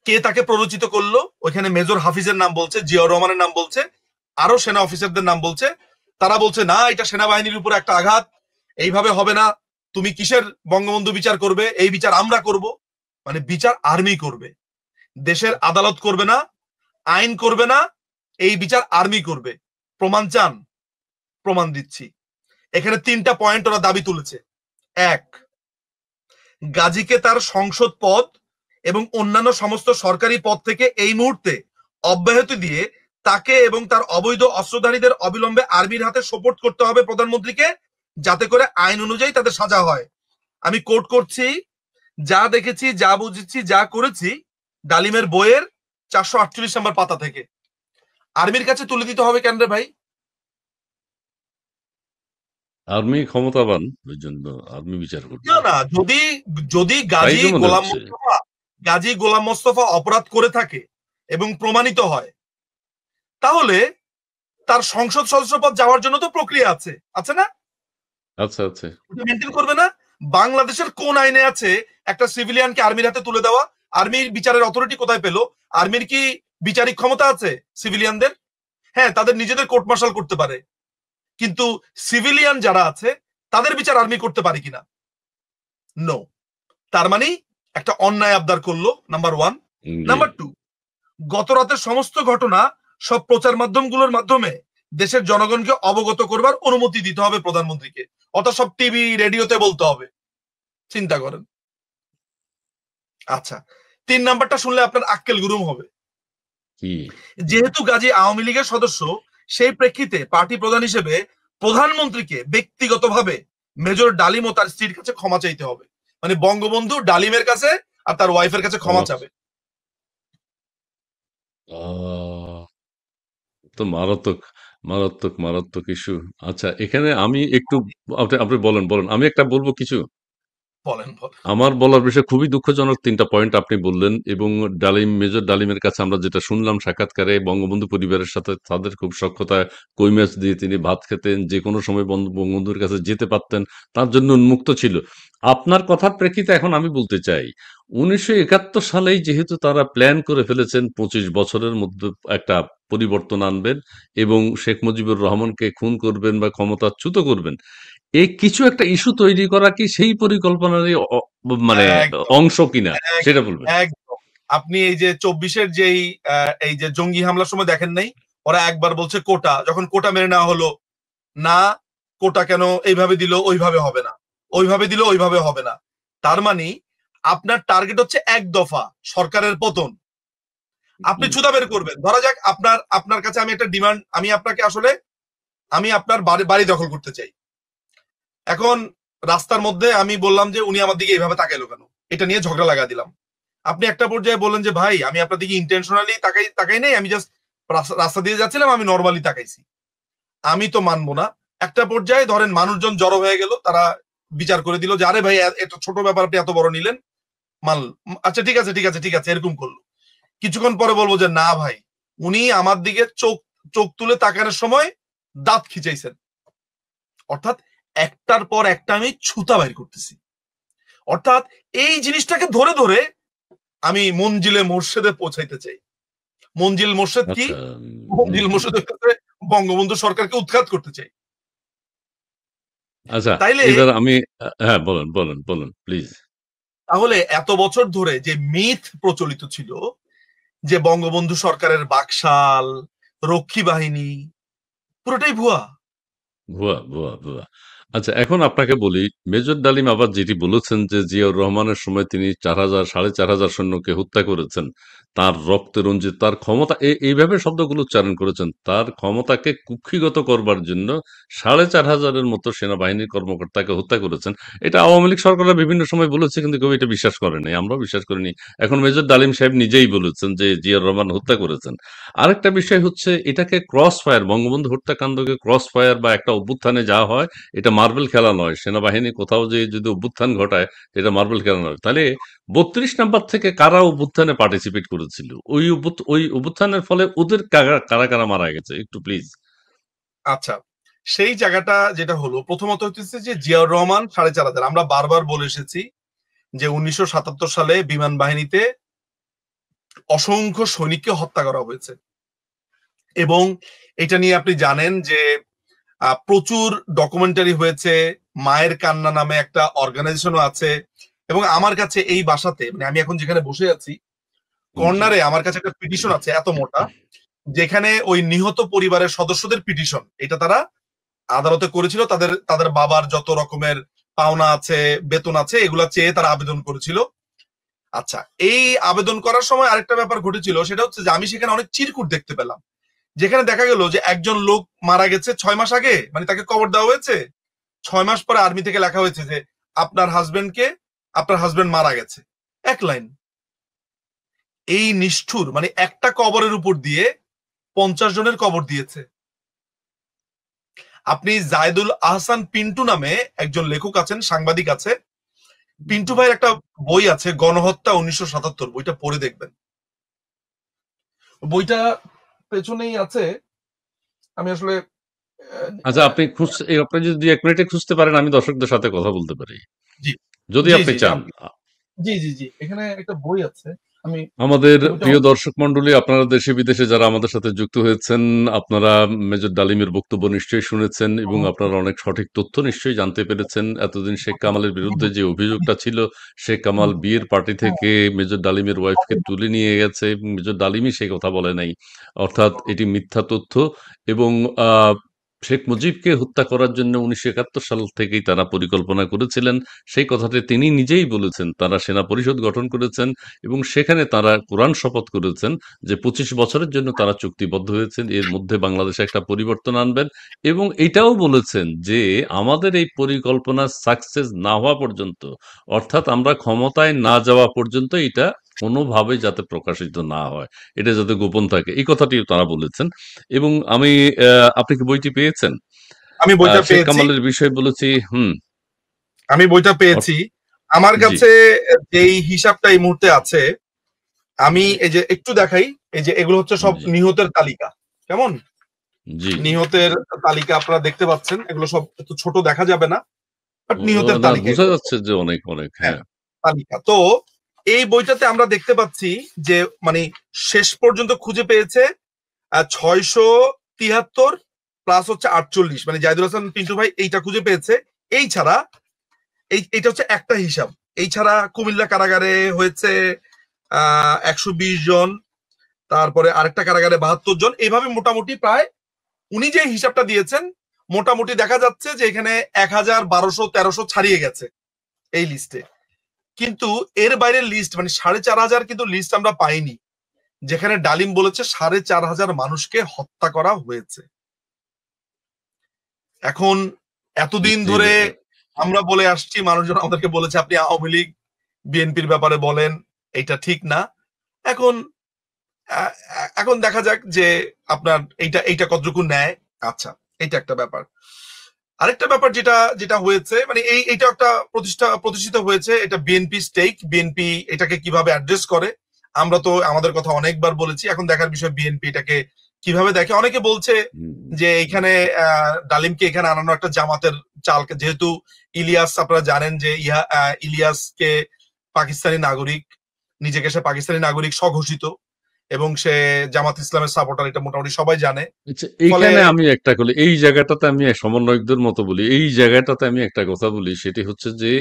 [SPEAKER 1] কে তাকে প্ররোচিত করলো? ওইখানে মেজর হাফিজের নাম বলছে, জিয়াউর রহমানের নাম বলছে, আরো সেনা অফিসারদের নাম বলছে। তারা বলছে না এটা সেনাবাহিনীর উপর একটা আঘাত, এইভাবে হবে না, তুমি কিসের বঙ্গবন্ধু বিচার করবে, এই বিচার আমরা করব। মানে বিচার আর্মি করবে, দেশের আদালত করবে না, আইন করবে না, এই বিচার আর্মি করবে। প্রমাণ চান? প্রমাণ দিচ্ছি। এখানে 3টা পয়েন্ট ওরা দাবি তুলেছে। এক, গাজীকে তার সংসদ পদ এবং অন্যান্য সমস্ত সরকারি পদ থেকে এই মুহূর্তে অব্যাহতি দিয়ে তাকে এবং তার অবৈধ অস্ত্রধারীদের অবিলম্বে আর্মির হাতে সোপর্দ করতে হবে প্রধানমন্ত্রীকে, যাতে করে আইন অনুযায়ী তাদের সাজা হয়। আমি কোট করছি, যা দেখেছি, যা বুঝেছি, যা করেছি ডালিমের বইয়ের 448 নম্বর পাতা থেকে। আর্মির কাছে তুলে দিতে হবে কেন রে ভাই?
[SPEAKER 2] আর্মি ক্ষমতাবান, ওই জন্য আর্মি বিচার করবে।
[SPEAKER 1] না না, যদি যদি
[SPEAKER 2] তাই
[SPEAKER 1] গাজী
[SPEAKER 2] তো মনে
[SPEAKER 1] গোলাম
[SPEAKER 2] হচ্ছে।
[SPEAKER 1] মোস্তফা গাজী গোলাম মোস্তফা অপরাধ করে থাকে এবং প্রমাণিত হয়, তাহলে তার সংসদ সদস্য পদ যাওয়ার জন্য তো প্রক্রিয়া আছে, আছে না?
[SPEAKER 2] আচ্ছা, আচ্ছা।
[SPEAKER 1] ওটা মেনটেন করবে না? বাংলাদেশের কোন আইনে আছে একটা সিভিলিয়ানকে আর্মির হাতে তুলে দেওয়া? আর্মির বিচারের অথরিটি কোথায় পেল? আর্মির কি বিচারিক ক্ষমতা আছে সিভিলিয়ানদের? হ্যাঁ, তাদের নিজেদের কোর্ট মার্শাল করতে পারে, কিন্তু সিভিলিয়ান যারা আছে তাদের বিচার আর্মি করতে পারে কিনা? নো। তার মানে একটা অন্যায় আবদার করলো, নাম্বার ওয়ান।
[SPEAKER 2] জি।
[SPEAKER 1] নাম্বার টু, গত রাতের সমস্ত ঘটনা সব প্রচার মাধ্যমগুলোর মাধ্যমে দেশের জনগণকে অবগত করবার অনুমতি দিতে হবে প্রধানমন্ত্রীকে, অর্থাৎ সব টিভি রেডিওতে বলতে হবে। চিন্তা করেন। আচ্ছা, 3 নাম্বারটা শুনলে আপনার আক্কেল গুরুম হবে।
[SPEAKER 2] কি?
[SPEAKER 1] যেহেতু গাজী আওয়ামী লীগের সদস্য, সেই প্রেক্ষিতে পার্টি প্রধান হিসেবে প্রধানমন্ত্রীকে ব্যক্তিগতভাবে মেজর ডালিম ও তার স্ত্রীর কাছে ক্ষমা চাইতে হবে। মানে বঙ্গবন্ধু ডালিমের কাছে আর তার ওয়াইফের কাছে ক্ষমা
[SPEAKER 2] ক্ষমা।
[SPEAKER 1] চাবে।
[SPEAKER 2] আহ তো মারাত্মক, মারাত্মক, মারাত্মক ইস্যু। আচ্ছা, এখানে আমি একটু, আপনি আপনি বলেন, বলেন। আমি একটা বলব কিছু?
[SPEAKER 1] বলেন বলেন।
[SPEAKER 2] আমার বলার বিষয় খুবই দুঃখজনক। ৩টা পয়েন্ট আপনি বললেন, এবং ডালিম, মেজর ডালিমের কাছে আমরা যেটা শুনলাম সাক্ষাৎকারে, বঙ্গবন্ধু পরিবারের সাথে তাদের খুব সখ্যতা। কই মাছ দিয়ে তিনি ভাত খেতেন, যে কোনো সময় বঙ্গবন্ধুর কাছে যেতে পারতেন, তার জন্য উন্মুক্ত ছিল। আপনার কথার প্রেক্ষিতে এখন আমি বলতে চাই, ১৯৭১ সালেই যেহেতু তারা প্ল্যান করে ফেলেছেন ২৫ বছরের মধ্যে একটা পরিবর্তন আনবেন এবং শেখ মুজিবুর রহমানকে খুন করবেন বা ক্ষমতাচ্যুত করবেন, এই কিছু একটা ইস্যু তৈরি করা কি সেই পরিকল্পনারই মানে
[SPEAKER 1] একদম,
[SPEAKER 2] অংশ কিনা,
[SPEAKER 1] এক-
[SPEAKER 2] সেটা বলবেন।
[SPEAKER 1] একদম। আপনি এই যে 24-এর যেই এই যে জঙ্গি হামলার সময় দেখেন নাই, ওরা একবার বলছে কোটা, যখন কোটা মেনে নেওয়া হলো, না কোটা কেন এইভাবে দিল, ওইভাবে হবে না, ওইভাবে দিল ওইভাবে হবে না। তার মানে আপনার টার্গেট হচ্ছে এক দফা সরকারের পতন। আপনি
[SPEAKER 2] হুম,
[SPEAKER 1] ছুতা বের করবেন। ধরা যাক আপনার আপনার কাছে আমি একটা ডিমান্ড, আমি আপনাকে আসলে আমি আপনার বাড়ি বাড়ি দখল করতে চাই। এখন রাস্তার মধ্যে আমি বললাম যে উনি আমার দিকে এইভাবে তাকাইলো কেন, এটা নিয়ে ঝগড়া লাগা দিলাম। আপনি একটা পর্যায়ে বললেন যে ভাই আমি আপনার দিকে ইন্টেনশনালি তাকাই তাকাই নাই, আমি জাস্ট রাস্তা দিয়ে যাচ্ছিলাম, আমি নর্মালি তাকাইছি। আমি তো মানবো না। একটা পর্যায়ে ধরেন মানুষজন জড়ো হয়ে গেল, তারা বিচার করে দিল যে আরে ভাই এটা ছোট ব্যাপার, আপনি এত বড় নিলেন, মাল আচ্ছা ঠিক আছে ঠিক আছে ঠিক আছে এরকম করলো। কিছুক্ষণ পরে বলবো যে না ভাই, উনি আমার দিকে চোখ চোখ তুলে তাকানোর সময় দাঁত খিচাইছেন, অর্থাৎ একটার পর একটা আমি ছুতা বাইর করতেছি। অর্থাৎ এই জিনিসটাকে ধরে ধরে আমি মঞ্জিলে মোর্শেদে পৌঁছাইতে চাই। মঞ্জিল মোর্শেদ কি?
[SPEAKER 2] আচ্ছা।
[SPEAKER 1] মঞ্জিল মোর্শেদ হচ্ছে বঙ্গবন্ধু সরকারকে উৎখাত করতে চাই।
[SPEAKER 2] আচ্ছা,
[SPEAKER 1] তাইলে
[SPEAKER 2] এবার আমি হ্যাঁ, বলুন, বলুন, বলুন প্লিজ।
[SPEAKER 1] তাহলে এত বছর ধরে যে মিথ প্রচলিত ছিল যে বঙ্গবন্ধু সরকারের বাকশাল, রক্ষী বাহিনী, পুরোটাই ভুয়া।
[SPEAKER 2] ভুয়া, ভুয়া, ভুয়া। আচ্ছা, এখন আপনাকে বলি, মেজর ডালিম আবার যেটি বলেছেন যে জিয়াউর রহমানের সময় তিনি ৪,০০০ ৪,৫০০ সৈন্যকে হত্যা করেছেন। তার রক্তে রঞ্জিত তার ক্ষমতা এইভাবে শব্দগুলো উচ্চারণ করেছেন। তার ক্ষমতাকে কুক্ষিগত করবার জন্য ৪,৫০০ এর মতো সেনাবাহিনীর কর্মকর্তাকে হত্যা করেছেন। এটা আওয়ামী লীগ সরকাররা বিভিন্ন সময় বলেছে, কিন্তু কেউ এটা বিশ্বাস করে নাই। আমরাও বিশ্বাস করিনি। এখন মেজর ডালিম সাহেব নিজেই বলেছেন যে জিয়াউর রহমান হত্যা করেছেন। আরেকটা বিষয় হচ্ছে এটাকে ক্রস ফায়ার, বঙ্গবন্ধু হত্যাকাণ্ডকে ক্রস ফায়ার বা একটা অভ্যুত্থানে যাওয়া হয়, এটা মার্বেল খেলা নয়। সেনাবাহিনী কোথাও যে যদি অভ্যুত্থান ঘটায়, এটা মার্বেল খেলা নয়। তাহলে ৩২ নাম্বার থেকে কারা অভ্যুত্থানে পার্টিসিপেট করেছিল? ওই অভ্যুত্থানের ফলে ওদের কারা কারা কারা মারা গেছে? একটু প্লিজ।
[SPEAKER 1] আচ্ছা, সেই জায়গাটা যেটা হলো, প্রথমত হচ্ছে যে জিয়াউর রহমান ৪,৫০০, আমরা বারবার বলে এসেছি যে ১৯৭৭ সালে বিমান বাহিনীতে অসংখ্য সৈনিককে হত্যা করা হয়েছে। এবং এটা নিয়ে আপনি জানেন যে প্রচুর ডকুমেন্টারি হয়েছে। মায়ের কান্না নামে একটা অর্গানাইজেশনও আছে। এবং আমার কাছে এই বাসাতে, মানে আমি এখন যেখানে বসে আছি,
[SPEAKER 2] জি।
[SPEAKER 1] কর্নারে আমার কাছে একটা পিটিশন আছে এত মোটা, যেখানে ওই নিহত পরিবারের সদস্যদের পিটিশন, এটা তারা আদালতে করেছিল। তাদের তাদের বাবার যত রকমের পাওনা আছে, বেতন আছে, এগুলা চেয়ে তারা আবেদন করেছিল। আচ্ছা, এই আবেদন করার সময় আরেকটা ব্যাপার ঘটেছিল, সেটা হচ্ছে যে আমি সেখানে অনেক চিরকুট দেখতে পেলাম, যেখানে দেখা গেল যে একজন লোক মারা গেছে ৬ মাস আগে, মানে তাকে কবর দেওয়া হয়েছে। ৬ মাস পরে আর্মি থেকে লেখা হয়েছে যে আপনার হাজবেন্ড মারা গেছে, এক লাইন। এই নিষ্ঠুর, মানে একটা কবরের উপর দিয়ে ৫০ জনের কবর দিয়েছে। আপনি জায়দুল আহসান পিন্টু নামে একজন লেখক আছেন, সাংবাদিক আছে, পিন্টু ভাইয়ের একটা বই আছে গণহত্যা ১৯৭৭, বইটা পড়ে দেখবেন। বইটা পেছনেই আছে। আমি আসলে
[SPEAKER 2] আচ্ছা, আপনি যদি ১ মিনিটে খুঁজতে পারেন, আমি দর্শকদের সাথে কথা বলতে পারি।
[SPEAKER 1] জি
[SPEAKER 2] যদি
[SPEAKER 1] জি
[SPEAKER 2] আপনি
[SPEAKER 1] জি জি
[SPEAKER 2] চান।
[SPEAKER 1] জি জি জি, এখানে একটা বই আছে। আমি
[SPEAKER 2] আমাদের
[SPEAKER 1] বইটা
[SPEAKER 2] প্রিয় দর্শক মণ্ডলী, আপনারা দেশে বিদেশে যারা আমাদের সাথে যুক্ত হয়েছেন, আপনারা মেজর ডালিমের বক্তব্য নিশ্চয়ই শুনেছেন এবং আপনারা অনেক সঠিক তথ্য নিশ্চয়ই জানতে পেরেছেন। এতদিন শেখ কামালের বিরুদ্ধে যে অভিযোগটা ছিল, শেখ কামাল বিয়ের পার্টি থেকে মেজর ডালিমের ওয়াইফকে তুলে নিয়ে গেছে এবং মেজর ডালিমই সেই কথা বলে নাই। অর্থাৎ এটি মিথ্যা তথ্য। এবং শেখ মুজিবকে হত্যা করার জন্য ১৯৭১ সাল থেকেই তারা পরিকল্পনা করেছিলেন। সেই কথাটি তিনি নিজেই বলেছেন। তারা সেনা পরিষদ গঠন করেছেন এবং সেখানে তারা কোরআন শপথ করেছেন যে ২৫ বছরের জন্য তারা চুক্তিবদ্ধ হয়েছেন। এর মধ্যে বাংলাদেশে একটা পরিবর্তন আনবেন এবং এটাও বলেছেন যে আমাদের এই পরিকল্পনা সাকসেস না হওয়া পর্যন্ত, অর্থাৎ আমরা ক্ষমতায় না যাওয়া পর্যন্ত এটা কোনোভাবে যাতে প্রকাশিত না হয়, এটা যাতে গোপন থাকে, এই কথাটিও তারা বলেছেন। এবং আপনি কি বইটি পেয়েছেন?
[SPEAKER 1] আমি বইটা
[SPEAKER 2] শেখ
[SPEAKER 1] পেয়েছি।
[SPEAKER 2] কামালের বিষয় বলেছি। হুম।
[SPEAKER 1] আমি বইটা পেয়েছি। আমার
[SPEAKER 2] জি,
[SPEAKER 1] কাছে যেই হিসাবটা এই মুহূর্তে আছে, আমি
[SPEAKER 2] জি,
[SPEAKER 1] এই যে একটু দেখাই, এই যে এগুলো হচ্ছে সব
[SPEAKER 2] জি,
[SPEAKER 1] নিহতের তালিকা। কেমন?
[SPEAKER 2] জি, জি।
[SPEAKER 1] নিহতের তালিকা আপনারা দেখতে পাচ্ছেন। এগুলো সব এত ছোট দেখা যাবে না, বাট নিহতের
[SPEAKER 2] না,
[SPEAKER 1] তালিকা
[SPEAKER 2] বোঝা
[SPEAKER 1] এগুলো সব।
[SPEAKER 2] যাচ্ছে যে অনেক, অনেক।
[SPEAKER 1] হ্যাঁ,
[SPEAKER 2] হ্যাঁ।
[SPEAKER 1] তালিকা। তো এই বইটাতে আমরা দেখতে পাচ্ছি যে মানে শেষ পর্যন্ত খুঁজে পেয়েছে ৬৭৩ প্লাস হচ্ছে ৪৮, মানে জাহিদুল হাসান পিন্টু ভাই এইটা খুঁজে পেয়েছে। এই ছাড়া এইটা হচ্ছে একটা হিসাব। এই ছাড়া কুমিল্লা কারাগারে হয়েছে ১২০ জন, তারপরে আরেকটা কারাগারে ৭২ জন, এইভাবে মোটামুটি প্রায় উনি যে হিসাবটা দিয়েছেন, মোটামুটি দেখা যাচ্ছে যে এখানে ১,১২০০-১৩০০ ছাড়িয়ে গেছে এই লিস্টে। কিন্তু এর বাইরের লিস্ট, মানে ৪,৫০০ কিন্তু লিস্ট আমরা পাইনি, যেখানে ডালিম বলেছে ৪,৫০০ মানুষকে হত্যা করা হয়েছে। এখন এতদিন
[SPEAKER 2] জি,
[SPEAKER 1] ধরে আমরা বলে আসছি, মানুষজন আমাদেরকে বলেছে আপনি আওয়ামী লীগ বিএনপির ব্যাপারে বলেন, এটা ঠিক না। এখন এখন দেখা যাক যে আপনার এইটা এইটা কতটুকু নেয়। আচ্ছা, এটা একটা ব্যাপার। আরেকটা ব্যাপার যেটা যেটা হয়েছে, মানে এইটা একটা প্রতিষ্ঠিত হয়েছে, এটা বিএনপি স্টেক, বিএনপি এটাকে কিভাবে অ্যাড্রেস করে। আমরা তো আমাদের কথা অনেকবার বলেছি, এখন দেখার বিষয় বিএনপি এটাকে কিভাবে দেখে। অনেকে বলছে যে এখানে ডালিমকে এখানে আনানো একটা জামাতের চালকে, যেহেতু ইলিয়াস, আপনারা জানেন যে ইলিয়াসকে পাকিস্তানি নাগরিক, নিজেকে সে পাকিস্তানি নাগরিক স্বঘোষিত, এবং সে জামাত ইসলামের সাপোর্টার, এটা মোটামুটি সবাই জানে।
[SPEAKER 2] আচ্ছা,
[SPEAKER 1] ফলে
[SPEAKER 2] এইখানে আমি একটা বলি, এই জায়গাটাতে আমি সমন্বয়কদের মতো বলি, এই জায়গাটাতে আমি একটা কথা বলি, সেটি হচ্ছে যে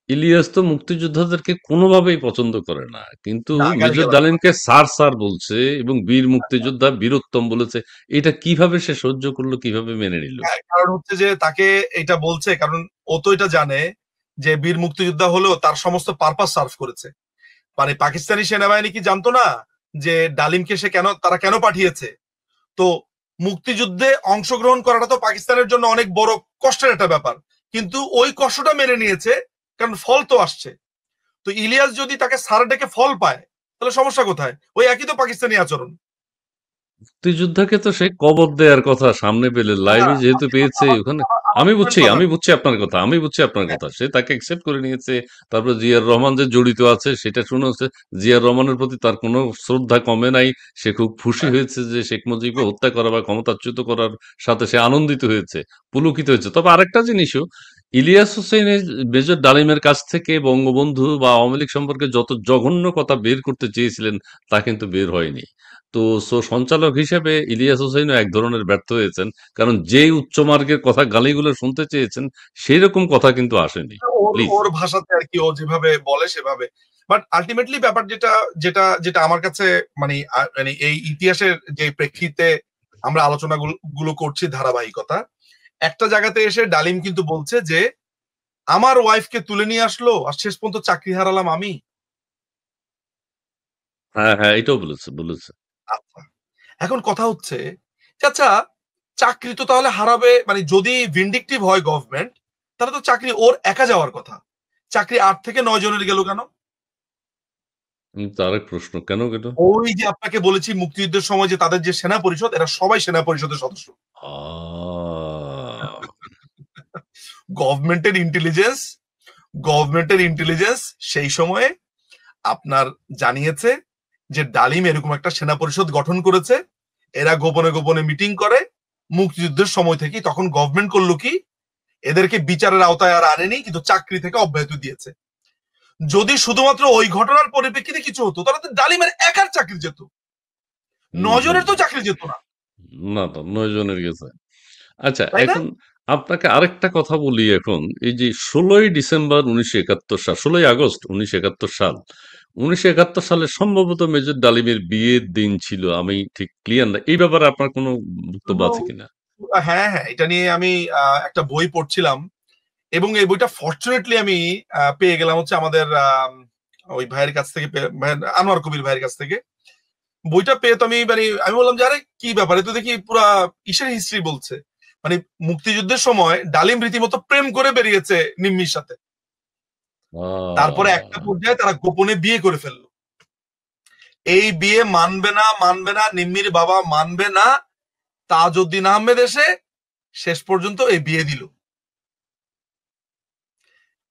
[SPEAKER 2] ইলিয়াস তো মুক্তিযোদ্ধাদেরকে কোনোভাবেই পছন্দ করে না, কিন্তু
[SPEAKER 1] না,
[SPEAKER 2] মেজর
[SPEAKER 1] গালিগালাজ করে।
[SPEAKER 2] ডালিমকে স্যার স্যার বলছে এবং বীর মুক্তিযোদ্ধা বীরোত্তম বলেছে। এটা কিভাবে সে সহ্য করলো, কিভাবে মেনে নিল?
[SPEAKER 1] কারণ হচ্ছে যে তাকে এটা বলছে, কারণ ও তো এটা জানে যে বীর মুক্তিযোদ্ধা হলেও তার সমস্ত পারপাস সার্ভ করেছে। মানে পাকিস্তানি সেনাবাহিনী কি জানতো না যে ডালিমকে সে তারা কেন পাঠিয়েছে? তো মুক্তিযুদ্ধে অংশগ্রহণ করাটা তো পাকিস্তানের জন্য অনেক বড় কষ্টের একটা ব্যাপার, কিন্তু ওই কষ্টটা মেনে নিয়েছে, কারণ ফল তো আসছে। তো ইলিয়াস যদি তাকে সার ডেকে ফল পায়, তাহলে সমস্যা কোথায়? ওই একই তো পাকিস্তানি আচরণ।
[SPEAKER 2] মুক্তিযোদ্ধাকে তো সে কবর দেওয়ার কথা, সামনে পেলে লাইভে
[SPEAKER 1] হ্যাঁ,
[SPEAKER 2] যেহেতু পেয়েছে ওখানে।
[SPEAKER 1] আমার পয়েন্ট কথা।
[SPEAKER 2] আমি বুঝছি আপনার কথা, আমি বুঝছি আপনার কথা। সে তাকে অ্যাকসেপ্ট করে নিয়েছে। তারপর জিয়ার রহমান যে জড়িত আছে সেটা শুনে হচ্ছে, জিয়ার রহমানের প্রতি তার কোনো শ্রদ্ধা কমে নাই। সে খুব খুশি হয়েছে যে শেখ মুজিবকে হত্যা করা বা ক্ষমতাচ্যুত করার সাথে সে আনন্দিত হয়েছে, পুলকিত হয়েছে। তবে আরেকটা জিনিসও, ইলিয়াস হোসেনের মেজর ডালিমের কাছ থেকে বঙ্গবন্ধু বা আওয়ামী লীগ সম্পর্কে যত জঘন্য কথা বের করতে চেয়েছিলেন, তা কিন্তু বের হয়নি। তো সঞ্চালক হিসেবে ইলিয়াস হোসেনও এক ধরনের ব্যর্থ হয়েছেন, কারণ যে উচ্চ মার্গের কথা গালিগুলো শুনতে চেয়েছেন সেই রকম কথা কিন্তু আসেনি।
[SPEAKER 1] ওর
[SPEAKER 2] প্লিজ।
[SPEAKER 1] ওর ভাষাতে আর কি, ও যেভাবে বলে সেভাবে। বাট আলটিমেটলি ব্যাপার যেটা যেটা যেটা আমার কাছে, মানে মানে এই ইতিহাসের যে প্রেক্ষিতে আমরা আলোচনা গুলো করছি ধারাবাহিকতা, একটা জায়গাতে এসে ডালিম কিন্তু বলছে যে আমার ওয়াইফকে তুলে নিয়ে আসলো আর শেষ পর্যন্ত চাকরি হারালাম আমি।
[SPEAKER 2] হ্যাঁ, হ্যাঁ, এটাও বলেছে, বলেছে।
[SPEAKER 1] আচ্ছা, এখন কথা হচ্ছে যে আচ্ছা, চাকরি তো তাহলে হারাবে, মানে যদি ভিন্ডিকটিভ হয় গভর্নমেন্ট, তাহলে তো চাকরি ওর একা যাওয়ার কথা। চাকরি 8 থেকে 9 জনের গেল কেন?
[SPEAKER 2] তো আরেক প্রশ্ন, কেন গেল?
[SPEAKER 1] ওই যে আপনাকে বলেছি মুক্তিযুদ্ধের সময় যে তাদের যে সেনা পরিষদ, এরা সবাই সেনা পরিষদের সদস্য।
[SPEAKER 2] আহ,
[SPEAKER 1] গভর্নমেন্টের ইন্টেলিজেন্স গভর্নমেন্টের ইন্টেলিজেন্স সেই সময়ে আপনার জানিয়েছে যে ডালিম এরকম একটা সেনা পরিষদ গঠন করেছে। এরা গোপনে গোপনে মিটিং করে মুক্তিযুদ্ধের সময় থেকে। তখন গভর্নমেন্ট করলো কি, এদেরকে বিচারের আওতায় আর আনেনি, কিন্তু চাকরি থেকে অব্যাহতি দিয়েছে। যদি শুধুমাত্র ওই ঘটনার পরিপ্রেক্ষিতে কিছু হতো, তাহলে তো ডালিমের একার চাকরি যেত,
[SPEAKER 2] হুম,
[SPEAKER 1] 9 জনের
[SPEAKER 2] হুম।
[SPEAKER 1] তো চাকরি যেত না।
[SPEAKER 2] না তো 9 জনের গেছে। আচ্ছা,
[SPEAKER 1] তাই না?
[SPEAKER 2] এখন আপনাকে আরেকটা কথা বলি এখন। এই যে ১৬ই ডিসেম্বর ১৯৭১ সাল, ১৬ই আগস্ট ১৯৭১ সাল। ১৯৭১ সালে সম্ভবত মেজর ডালিমের বিয়ের দিন ছিল। আমি ঠিক ক্লিয়ার না। এই ব্যাপারে আপনার কোনো বক্তব্য
[SPEAKER 1] শুধু
[SPEAKER 2] আছে কিনা?
[SPEAKER 1] হ্যাঁ, হ্যাঁ, এটা নিয়ে আমি একটা বই পড়ছিলাম, এবং এই বইটা ফরচুনেটলি আমি পেয়ে গেলাম হচ্ছে আমাদের ওই ভাইয়ের কাছ থেকে, আনোয়ার কবির ভাইয়ের কাছ থেকে। বইটা পেয়ে তো আমি বললাম যে আরে কি ব্যাপারে, তো দেখি পুরা ইসের হিস্ট্রি বলছে। মানে মুক্তিযুদ্ধের সময় ডালিম রীতিমতো প্রেম করে বেরিয়েছে নিম্মির সাথে। তারপরে একটা
[SPEAKER 2] আ
[SPEAKER 1] পর্যায়ে তারা গোপনে বিয়ে করে ফেললো। এই বিয়ে মানবে না, মানবে না, নিম্মির বাবা মানবে না। তাজউদ্দিন আহমেদ এসে শেষ পর্যন্ত এই বিয়ে দিল।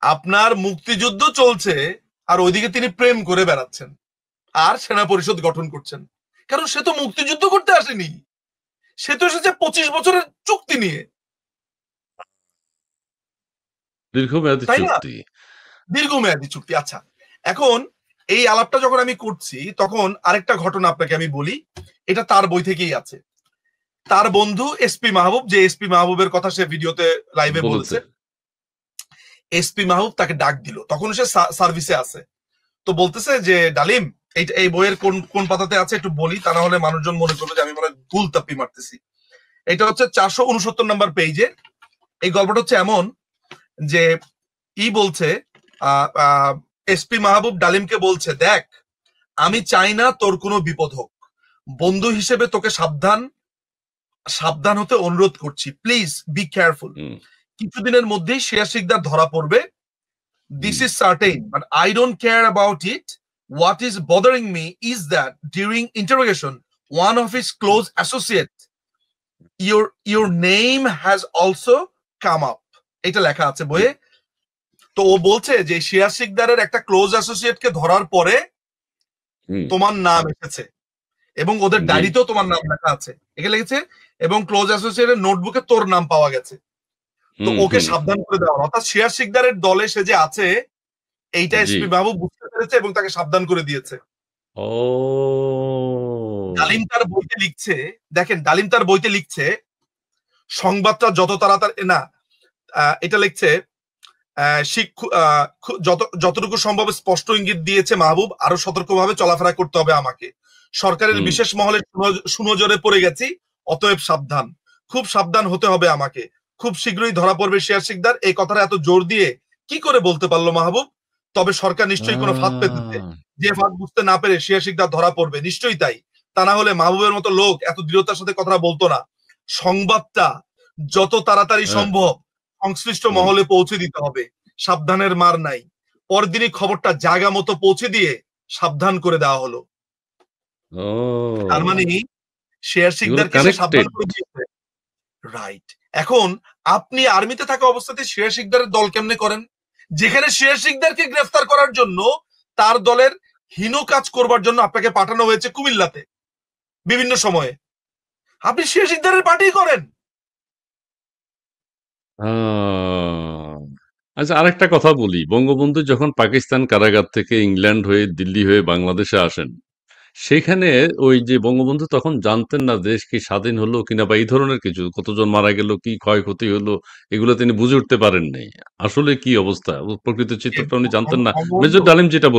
[SPEAKER 1] আপনার মুক্তিযুদ্ধ চলছে, আর ওইদিকে তিনি প্রেম করে বেড়াচ্ছেন আর সেনা পরিষদ গঠন করছেন। কারণ সে তো মুক্তিযুদ্ধ করতে আসেনি, সে তো এসেছে 25 বছরের চুক্তি নিয়ে।
[SPEAKER 2] দীর্ঘমেয়াদী
[SPEAKER 1] তাই না?
[SPEAKER 2] চুক্তি।
[SPEAKER 1] দীর্ঘমেয়াদী চুক্তি। আচ্ছা, এখন এই আলাপটা যখন আমি করছি, তখন আরেকটা ঘটনা আপনাকে আমি বলি। এটা তার বই থেকেই আছে। তার বন্ধু এসপি মাহবুব, যে এসপি মাহবুবের কথা সে ভিডিওতে লাইভে
[SPEAKER 2] বলেছে।
[SPEAKER 1] বলেছে, এসপি মাহবুব তাকে ডাক দিল, তখন সে সার্ভিসে আছে। তো বলতেছে যে ডালিম, এই বইয়ের কোন কোন পাতাতে আছে একটু বলি, তা না হলে মানুষজন মনে করবে যে আমি মনে হয় ভুল তাপ্পি মারতেছি। এটা হচ্ছে 469 নম্বর পেজে। এই গল্পটা হচ্ছে এমন যে বলছে, এসপি মাহবুব ডালিমকে বলছে, দেখ, আমি চাই না তোর কোনো বিপদ হোক, বন্ধু হিসেবে তোকে সাবধান সাবধান হতে অনুরোধ করছি, প্লিজ বি কেয়ারফুল।
[SPEAKER 2] হুম,
[SPEAKER 1] কিছুদিনের মধ্যেই শেয়ার শিকদার ধরা পড়বে। This is certain, but I don't care about it. What is bothering me is that during interrogation, one of his close associates, your name has also come up. এটা লেখা আছে বইয়ে। তো ও বলছে যে শেয়ার শিকদারের একটা ক্লোজ অ্যাসোসিয়েটকে ধরার পরে তোমার নাম এসেছে এবং ওদের ডায়েরিতেও তোমার নাম লেখা আছে, এখানে লিখেছে, এবং ক্লোজ অ্যাসোসিয়েটের নোটবুকে তোর নাম পাওয়া গেছে। তো ওকে সাবধান করে দেওয়া, অর্থাৎ শেয়ার শিকদারের দলে সে যে আছে এইটা এসপি মাহবুব বুঝতে পেরেছে এবং তাকে সাবধান করে দিয়েছে।
[SPEAKER 2] ও
[SPEAKER 1] ডালিম তার বইতে লিখছে, দেখেন ডালিম তার বইতে লিখছে সংবাদটা যত তাড়াতাড়ি না, এটা লিখছে যতটুকু সম্ভব স্পষ্ট ইঙ্গিত দিয়েছে মাহবুব, আরো সতর্কভাবে চলাফেরা করতে হবে আমাকে। সরকারের বিশেষ মহলে সুনজরে পড়ে গেছি, অতএব সাবধান, খুব সাবধান হতে হবে আমাকে। খুব শীঘ্রই ধরা পড়বে শেয়ার শিকদার। এই কথাটা এত জোর দিয়ে কি করে বলতে পারলো মাহবুব? তবে সরকার নিশ্চয়ই কোনো ফাঁদ পেতেছে, যে ফাঁদ বুঝতে না পেরে শেয়ার শিকদার ধরা পড়বে, নিশ্চয়ই তাই। তা না হলে মাহবুবের মতো লোক এত দৃঢ়তার সাথে কথা বলতো না। সংবাদটা যত তাড়াতাড়ি সম্ভব সংশ্লিষ্ট মহলে পৌঁছে দিতে হবে, সাবধানের মার নাই। পরদিনই খবরটা জায়গা মতো পৌঁছে দিয়ে সাবধান করে দেওয়া হলো। তার মানে শেয়ার শিকদারকে সে সাবধান করে দিয়েছে, রাইট। এখন আপনি আর্মিতে থাকা অবস্থাতে শেয়ার শিকদারের দল কেমনে করেন, যেখানে শেয়ার শিকদারকে গ্রেফতার করার জন্য তার দলের হীন কাজ করবার জন্য আপনাকে পাঠানো হয়েছে কুমিল্লাতে বিভিন্ন সময়ে, আপনি শেয়ার শিকদারের পার্টি করেন।
[SPEAKER 2] আচ্ছা, আরেকটা কথা বলি, বঙ্গবন্ধু যখন পাকিস্তান কারাগার থেকে ইংল্যান্ড হয়ে দিল্লি হয়ে বাংলাদেশে আসেন, সেখানে ওই যে বঙ্গবন্ধু তখন জানতেন না দেশ কি স্বাধীন হলো কিনা বা এই ধরনের কিছু, কতজন মারা গেল, কি ক্ষয়ক্ষতি হলো, এগুলো তিনি বুঝে উঠতে পারেন নাই। আসলে কি অবস্থা, প্রকৃত চিত্রটা উনি জানতেন না। মেজর ডালিম যেটা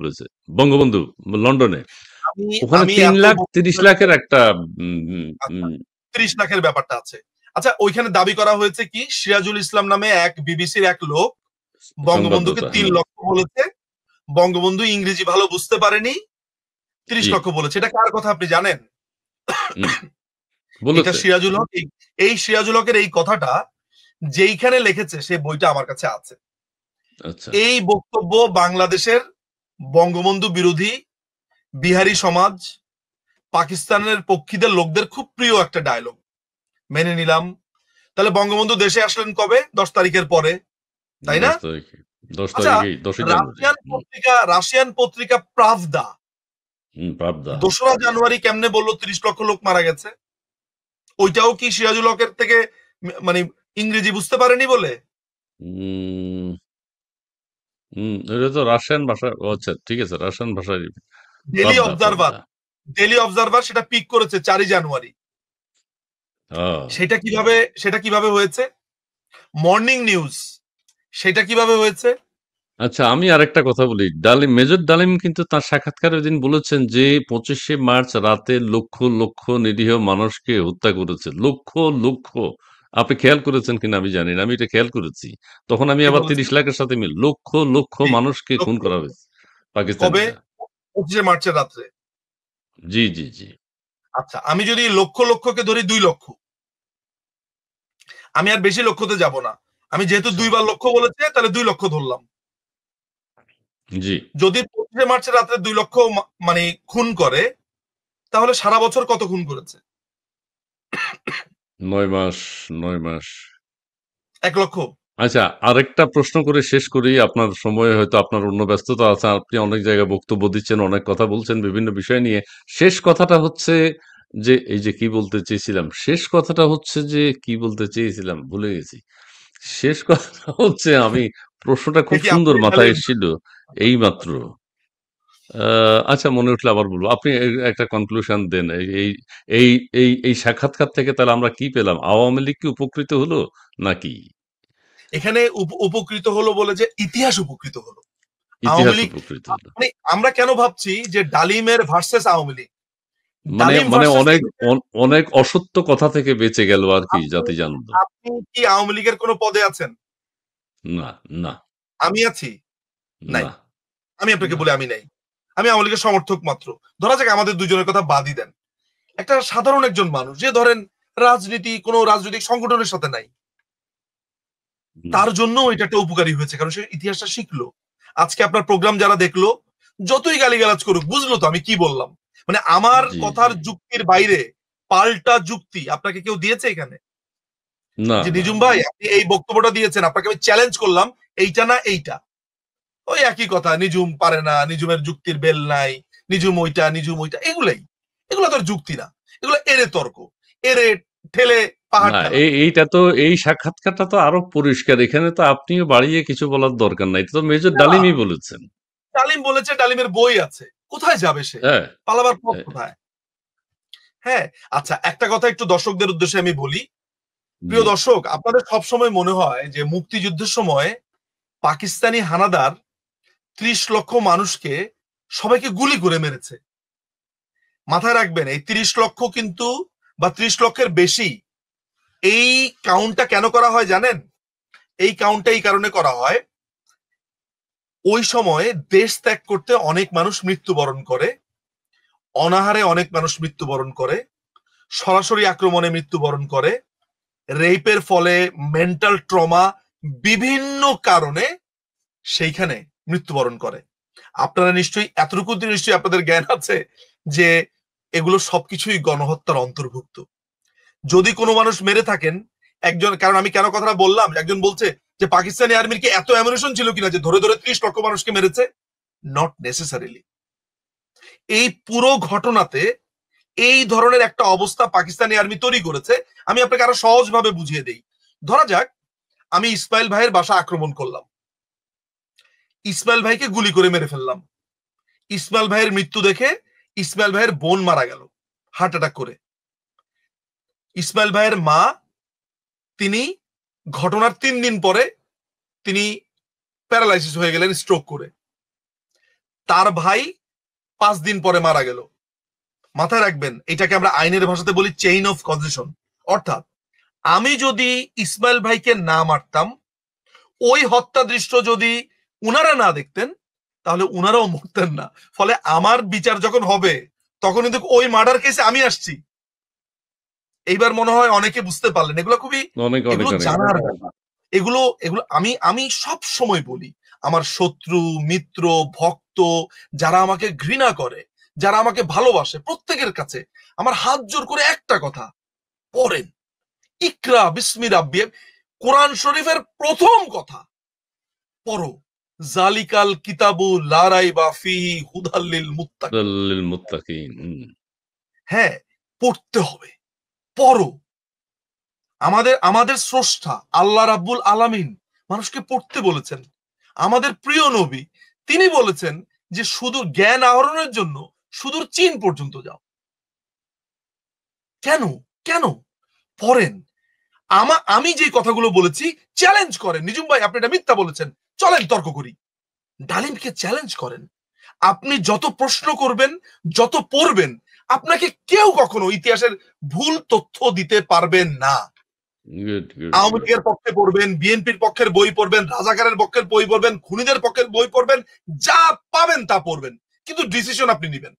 [SPEAKER 2] বলেছে, বঙ্গবন্ধু লন্ডনে, ওখানে 3,30,00,000-এর একটা
[SPEAKER 1] 30 লাখের ব্যাপারটা আছে। আচ্ছা, ওইখানে দাবি করা হয়েছে কি, সিরাজুল ইসলাম নামে এক বিবিসির এক লোক বঙ্গবন্ধুকে 3 লক্ষ বলেছে, বঙ্গবন্ধু ইংরেজি ভালো বুঝতে পারেনি, 30 লক্ষ বলেছে। এটা কার কথা আপনি জানেন? এটা সিরাজুল হক। এই সিরাজুল হকের এই কথাটা যেইখানে লিখেছে সে বইটা আমার কাছে আছে। এই বক্তব্য বাংলাদেশের বঙ্গবন্ধু বিরোধী বিহারি সমাজ, পাকিস্তানের পক্ষীদের লোকদের খুব প্রিয় একটা ডায়লগ, মেনে নিলাম। তাহলে বঙ্গবন্ধু দেশে আসলেন কবে? 10 তারিখের পরে, তাই না? আচ্ছা, রাশিয়ান পত্রিকা প্রাভদা 2রা জানুয়ারি কেমনে বললো 30 লক্ষ লোক মারা গেছে? ওইটাও কি সিরাজুল হকের থেকে মানে ইংরেজি বুঝতে পারেনি বলে?
[SPEAKER 2] এটা তো রাশিয়ান ভাষা। আচ্ছা, ঠিক আছে, রাশিয়ান ভাষায়।
[SPEAKER 1] ডেইলি অবজারভার সেটা পিক করেছে 4 জানুয়ারি। সেটা কিভাবে হয়েছে? মর্নিং নিউজ সেটা কিভাবে হয়েছে?
[SPEAKER 2] আচ্ছা, আমি আরেকটা কথা বলি, ডালিম, মেজর ডালিম কিন্তু তার সাক্ষাৎকারে ওই দিন বলেছেন যে 25শে মার্চ রাতে লক্ষ লক্ষ নিরীহ মানুষকে হত্যা করেছে, লক্ষ লক্ষ। আপনি খেয়াল করেছেন কিনা আমি জানি না, আমি এটা খেয়াল করেছি। তখন আমি আবার 30 লাখের সাথে মিল, লক্ষ লক্ষ মানুষকে খুন করা হয়েছে পাকিস্তানে।
[SPEAKER 1] 25শে মার্চের রাত্রে।
[SPEAKER 2] জি জি জি।
[SPEAKER 1] আচ্ছা, আমি যদি লক্ষ লক্ষকে ধরি 2 লক্ষ, আমি আর বেশি লক্ষতে যাব না। আমি যেহেতু 2 বার লক্ষ বলেছে তাহলে 2 লক্ষ ধরলাম।
[SPEAKER 2] জি।
[SPEAKER 1] যদি 25শে মার্চের রাতে 2 লক্ষ মানে খুন করে, তাহলে সারা বছর কত খুন করেছে?
[SPEAKER 2] 9 মাস, 9 মাস।
[SPEAKER 1] 1 লক্ষ।
[SPEAKER 2] আচ্ছা, আরেকটা প্রশ্ন করে শেষ করি, আপনার সময় হয়তো আপনার অন্য ব্যস্ততা আছে, আপনি অনেক জায়গায় বক্তব্য দিচ্ছেন, অনেক কথা বলছেন বিভিন্ন বিষয় নিয়ে। শেষ কথাটা হচ্ছে যে, এই যে কি বলতে চেয়েছিলাম, শেষ কথাটা হচ্ছে যে কি বলতে চেয়েছিলাম ভুলে গেছি। শেষ কথা হচ্ছে, আমি প্রশ্নটা খুব সুন্দর মাথায় এসেছিল এই মাত্র। আচ্ছা, মনে উঠলে আবার বলবো। আপনি একটা কনক্লুশন দেন। এই এই এই এই সাক্ষাৎকার থেকে তাহলে আমরা কি পেলাম? আওয়ামী লীগ কি উপকৃত হলো নাকি?
[SPEAKER 1] এখানে উপকৃত হলো বলে যে ইতিহাস উপকৃত হলো।
[SPEAKER 2] ইতিহাস উপকৃত হলো।
[SPEAKER 1] মানে আমরা কেন ভাবছি যে ডালিমের ভার্সেস আওয়ামী লীগ,
[SPEAKER 2] মানে অনেক অসত্য কথা থেকে বেঁচে গেল আর কি জাতি জানলো।
[SPEAKER 1] আপনি কি আওয়ামী লীগের কোনো পদে আছেন?
[SPEAKER 2] না না।
[SPEAKER 1] আমি আছি? নাই। আমি আপনাকে বলি আমি নাই। আমি আওয়ামী লীগের সমর্থক মাত্র। ধরা যাক আমাদের দুজনের কথা বাদই দেন, একটা সাধারণ একজন মানুষ যে ধরেন কোনো রাজনৈতিক সংগঠনের সাথে নাই,
[SPEAKER 2] হুম,
[SPEAKER 1] তার জন্য এটা একটা উপকারী হয়েছে, কারণ সে ইতিহাসটা শিখলো। আজকে আপনার প্রোগ্রাম যারা দেখলো, যতই গালিগালাজ করুক, বুঝলো তো আমি কি বললাম। মানে আমার
[SPEAKER 2] জি, জি।
[SPEAKER 1] কথার যুক্তির বাইরে পাল্টা যুক্তি আপনাকে কেউ দিয়েছে এখানে,
[SPEAKER 2] না,
[SPEAKER 1] যে
[SPEAKER 2] না,
[SPEAKER 1] নিজুম
[SPEAKER 2] না।
[SPEAKER 1] ভাই আপনি এই বক্তব্যটা দিয়েছেন, আপনাকে আমি চ্যালেঞ্জ করলাম, এইটা না এইটা, ওই একই কথা, নিজুম পারে না, নিজুমের যুক্তির বেল নাই, নিজুম ওইটা, এগুলো তো আর যুক্তি না, এগুলো এরে তর্ক, এরে ঠেলে পাহাড়
[SPEAKER 2] না,
[SPEAKER 1] ঠেলা।
[SPEAKER 2] এইটা তো এই সাক্ষাৎকারটা তো আরো পরিষ্কার। এখানে তো আপনিও বাড়িয়ে কিছু বলার দরকার নাই। এটা তো মেজর
[SPEAKER 1] না,
[SPEAKER 2] ডালিমই বলেছেন।
[SPEAKER 1] ডালিম বলেছে, ডালিমের বই আছে, কোথায় যাবে সে,
[SPEAKER 2] হ্যাঁ,
[SPEAKER 1] পালাবার পথ
[SPEAKER 2] হ্যাঁ,
[SPEAKER 1] কোথায়? হ্যাঁ। আচ্ছা, একটা কথা একটু দর্শকদের উদ্দেশ্যে আমি বলি। প্রিয়
[SPEAKER 2] জি।
[SPEAKER 1] দর্শক, আপনাদের সবসময় মনে হয় যে মুক্তিযুদ্ধের সময় পাকিস্তানি হানাদার 30 লক্ষ মানুষকে সবাইকে গুলি করে মেরেছে। মাথায় রাখবেন, এই 30 লক্ষ কিন্তু, বা 30 লক্ষের বেশি, এই কাউন্টটা কেন করা হয় জানেন? এই কাউন্টটা এই কারণে করা হয়, ওই সময় দেশ ত্যাগ করতে অনেক মানুষ মৃত্যুবরণ করে, অনাহারে অনেক মানুষ মৃত্যুবরণ করে, সরাসরি আক্রমণে মৃত্যুবরণ করে, রেপের ফলে, মেন্টাল ট্রমা, বিভিন্ন কারণে সেইখানে মৃত্যুবরণ করে। আপনারা নিশ্চয়ই এতটুকু নিশ্চয়ই আপনাদের জ্ঞান আছে যে এগুলো সবকিছুই গণহত্যার অন্তর্ভুক্ত। যদি কোনো মানুষ মেরে থাকেন একজন, কারণ আমি কেন কথাটা বললাম, একজন বলছে যে পাকিস্তানি আর্মির কি এত অ্যামুনিশন ছিল কিনা যে ধরে ধরে 30 লক্ষ মানুষকে মেরেছে। Not necessarily. এই পুরো ঘটনাতে এই ধরনের একটা অবস্থা পাকিস্তানি আর্মি তৈরি করেছে। আমি আপনাকে আরো সহজ ভাবে বুঝিয়ে দেই। ধরা যাক আমি ইসমাইল ভাইয়ের বাসা আক্রমণ করলাম, ইসমাইল ভাইকে গুলি করে মেরে ফেললাম। ইসমাইল ভাইয়ের মৃত্যু দেখে ইসমাইল ভাইয়ের বোন মারা গেল হার্ট অ্যাটাক করে। ইসমাইল ভাইয়ের মা, তিনি ঘটনার 3 দিন পরে তিনি প্যারালাইসিস হয়ে গেলেন স্ট্রোক করে। তার ভাই 5 দিন পরে মারা গেল। মাথায় রাখবেন, এটাকে আমরা আইনের ভাষাতে বলি চেইন অফ কজেশন। অর্থাৎ আমি যদি ইসমাইল ভাইকে না মারতাম, ওই হত্যা দৃশ্য যদি উনারা না দেখতেন, তাহলে উনারাও মরতেন না। ফলে আমার বিচার যখন হবে, তখন কিন্তু ওই মার্ডার কেসে আমি আসছি। এইবার মনে হয় অনেকে বুঝতে পারলেন, এগুলো খুবই,
[SPEAKER 2] অনেক, অনেক,
[SPEAKER 1] এগুলো
[SPEAKER 2] অনেক।
[SPEAKER 1] জানার ব্যাপার। এগুলো এগুলো আমি আমি সব সময় বলি, আমার শত্রু, মিত্র, ভক্ত, যারা আমাকে ঘৃণা করে, যারা আমাকে ভালোবাসে, প্রত্যেকের কাছে আমার হাত জোর করে একটা কথা, পড়েন ইকরা বিসমি রাব্বি, কোরআন শরীফের প্রথম কথা পড়ো, জালিকাল কিতাবু লা রাইবা ফিহি হুদাল লিল মুত্তাকিন।
[SPEAKER 2] লিল মুত্তাকিন। হুম।
[SPEAKER 1] হ্যাঁ, পড়তে হবে, পড়ো। আমাদের আমাদের স্রষ্টা আল্লাহ রাব্বুল আলামিন মানুষকে পড়তে বলেছেন। আমাদের প্রিয় নবী, তিনি বলেছেন যে শুধু জ্ঞান আহরণের জন্য সুদূর চীন পর্যন্ত যাও। কেন? কেন? পড়েন। আমি যে কথাগুলো বলেছি চ্যালেঞ্জ করেন, নিজুম ভাই আপনি এটা মিথ্যা বলেছেন, চলেন তর্ক করি। ডালিমকে চ্যালেঞ্জ করেন। আপনি যত প্রশ্ন করবেন, যত পড়বেন, আপনাকে কেউ কখনো ইতিহাসের ভুল তথ্য দিতে পারবেন না।
[SPEAKER 2] Good, good,
[SPEAKER 1] Awami
[SPEAKER 2] good.
[SPEAKER 1] লীগের পক্ষে পড়বেন, বিএনপির পক্ষের বই পড়বেন, রাজাকারের পক্ষের বই পড়বেন, খুনিদের পক্ষের বই পড়বেন, যা পাবেন তা পড়বেন, কিন্তু ডিসিশন আপনি নিবেন।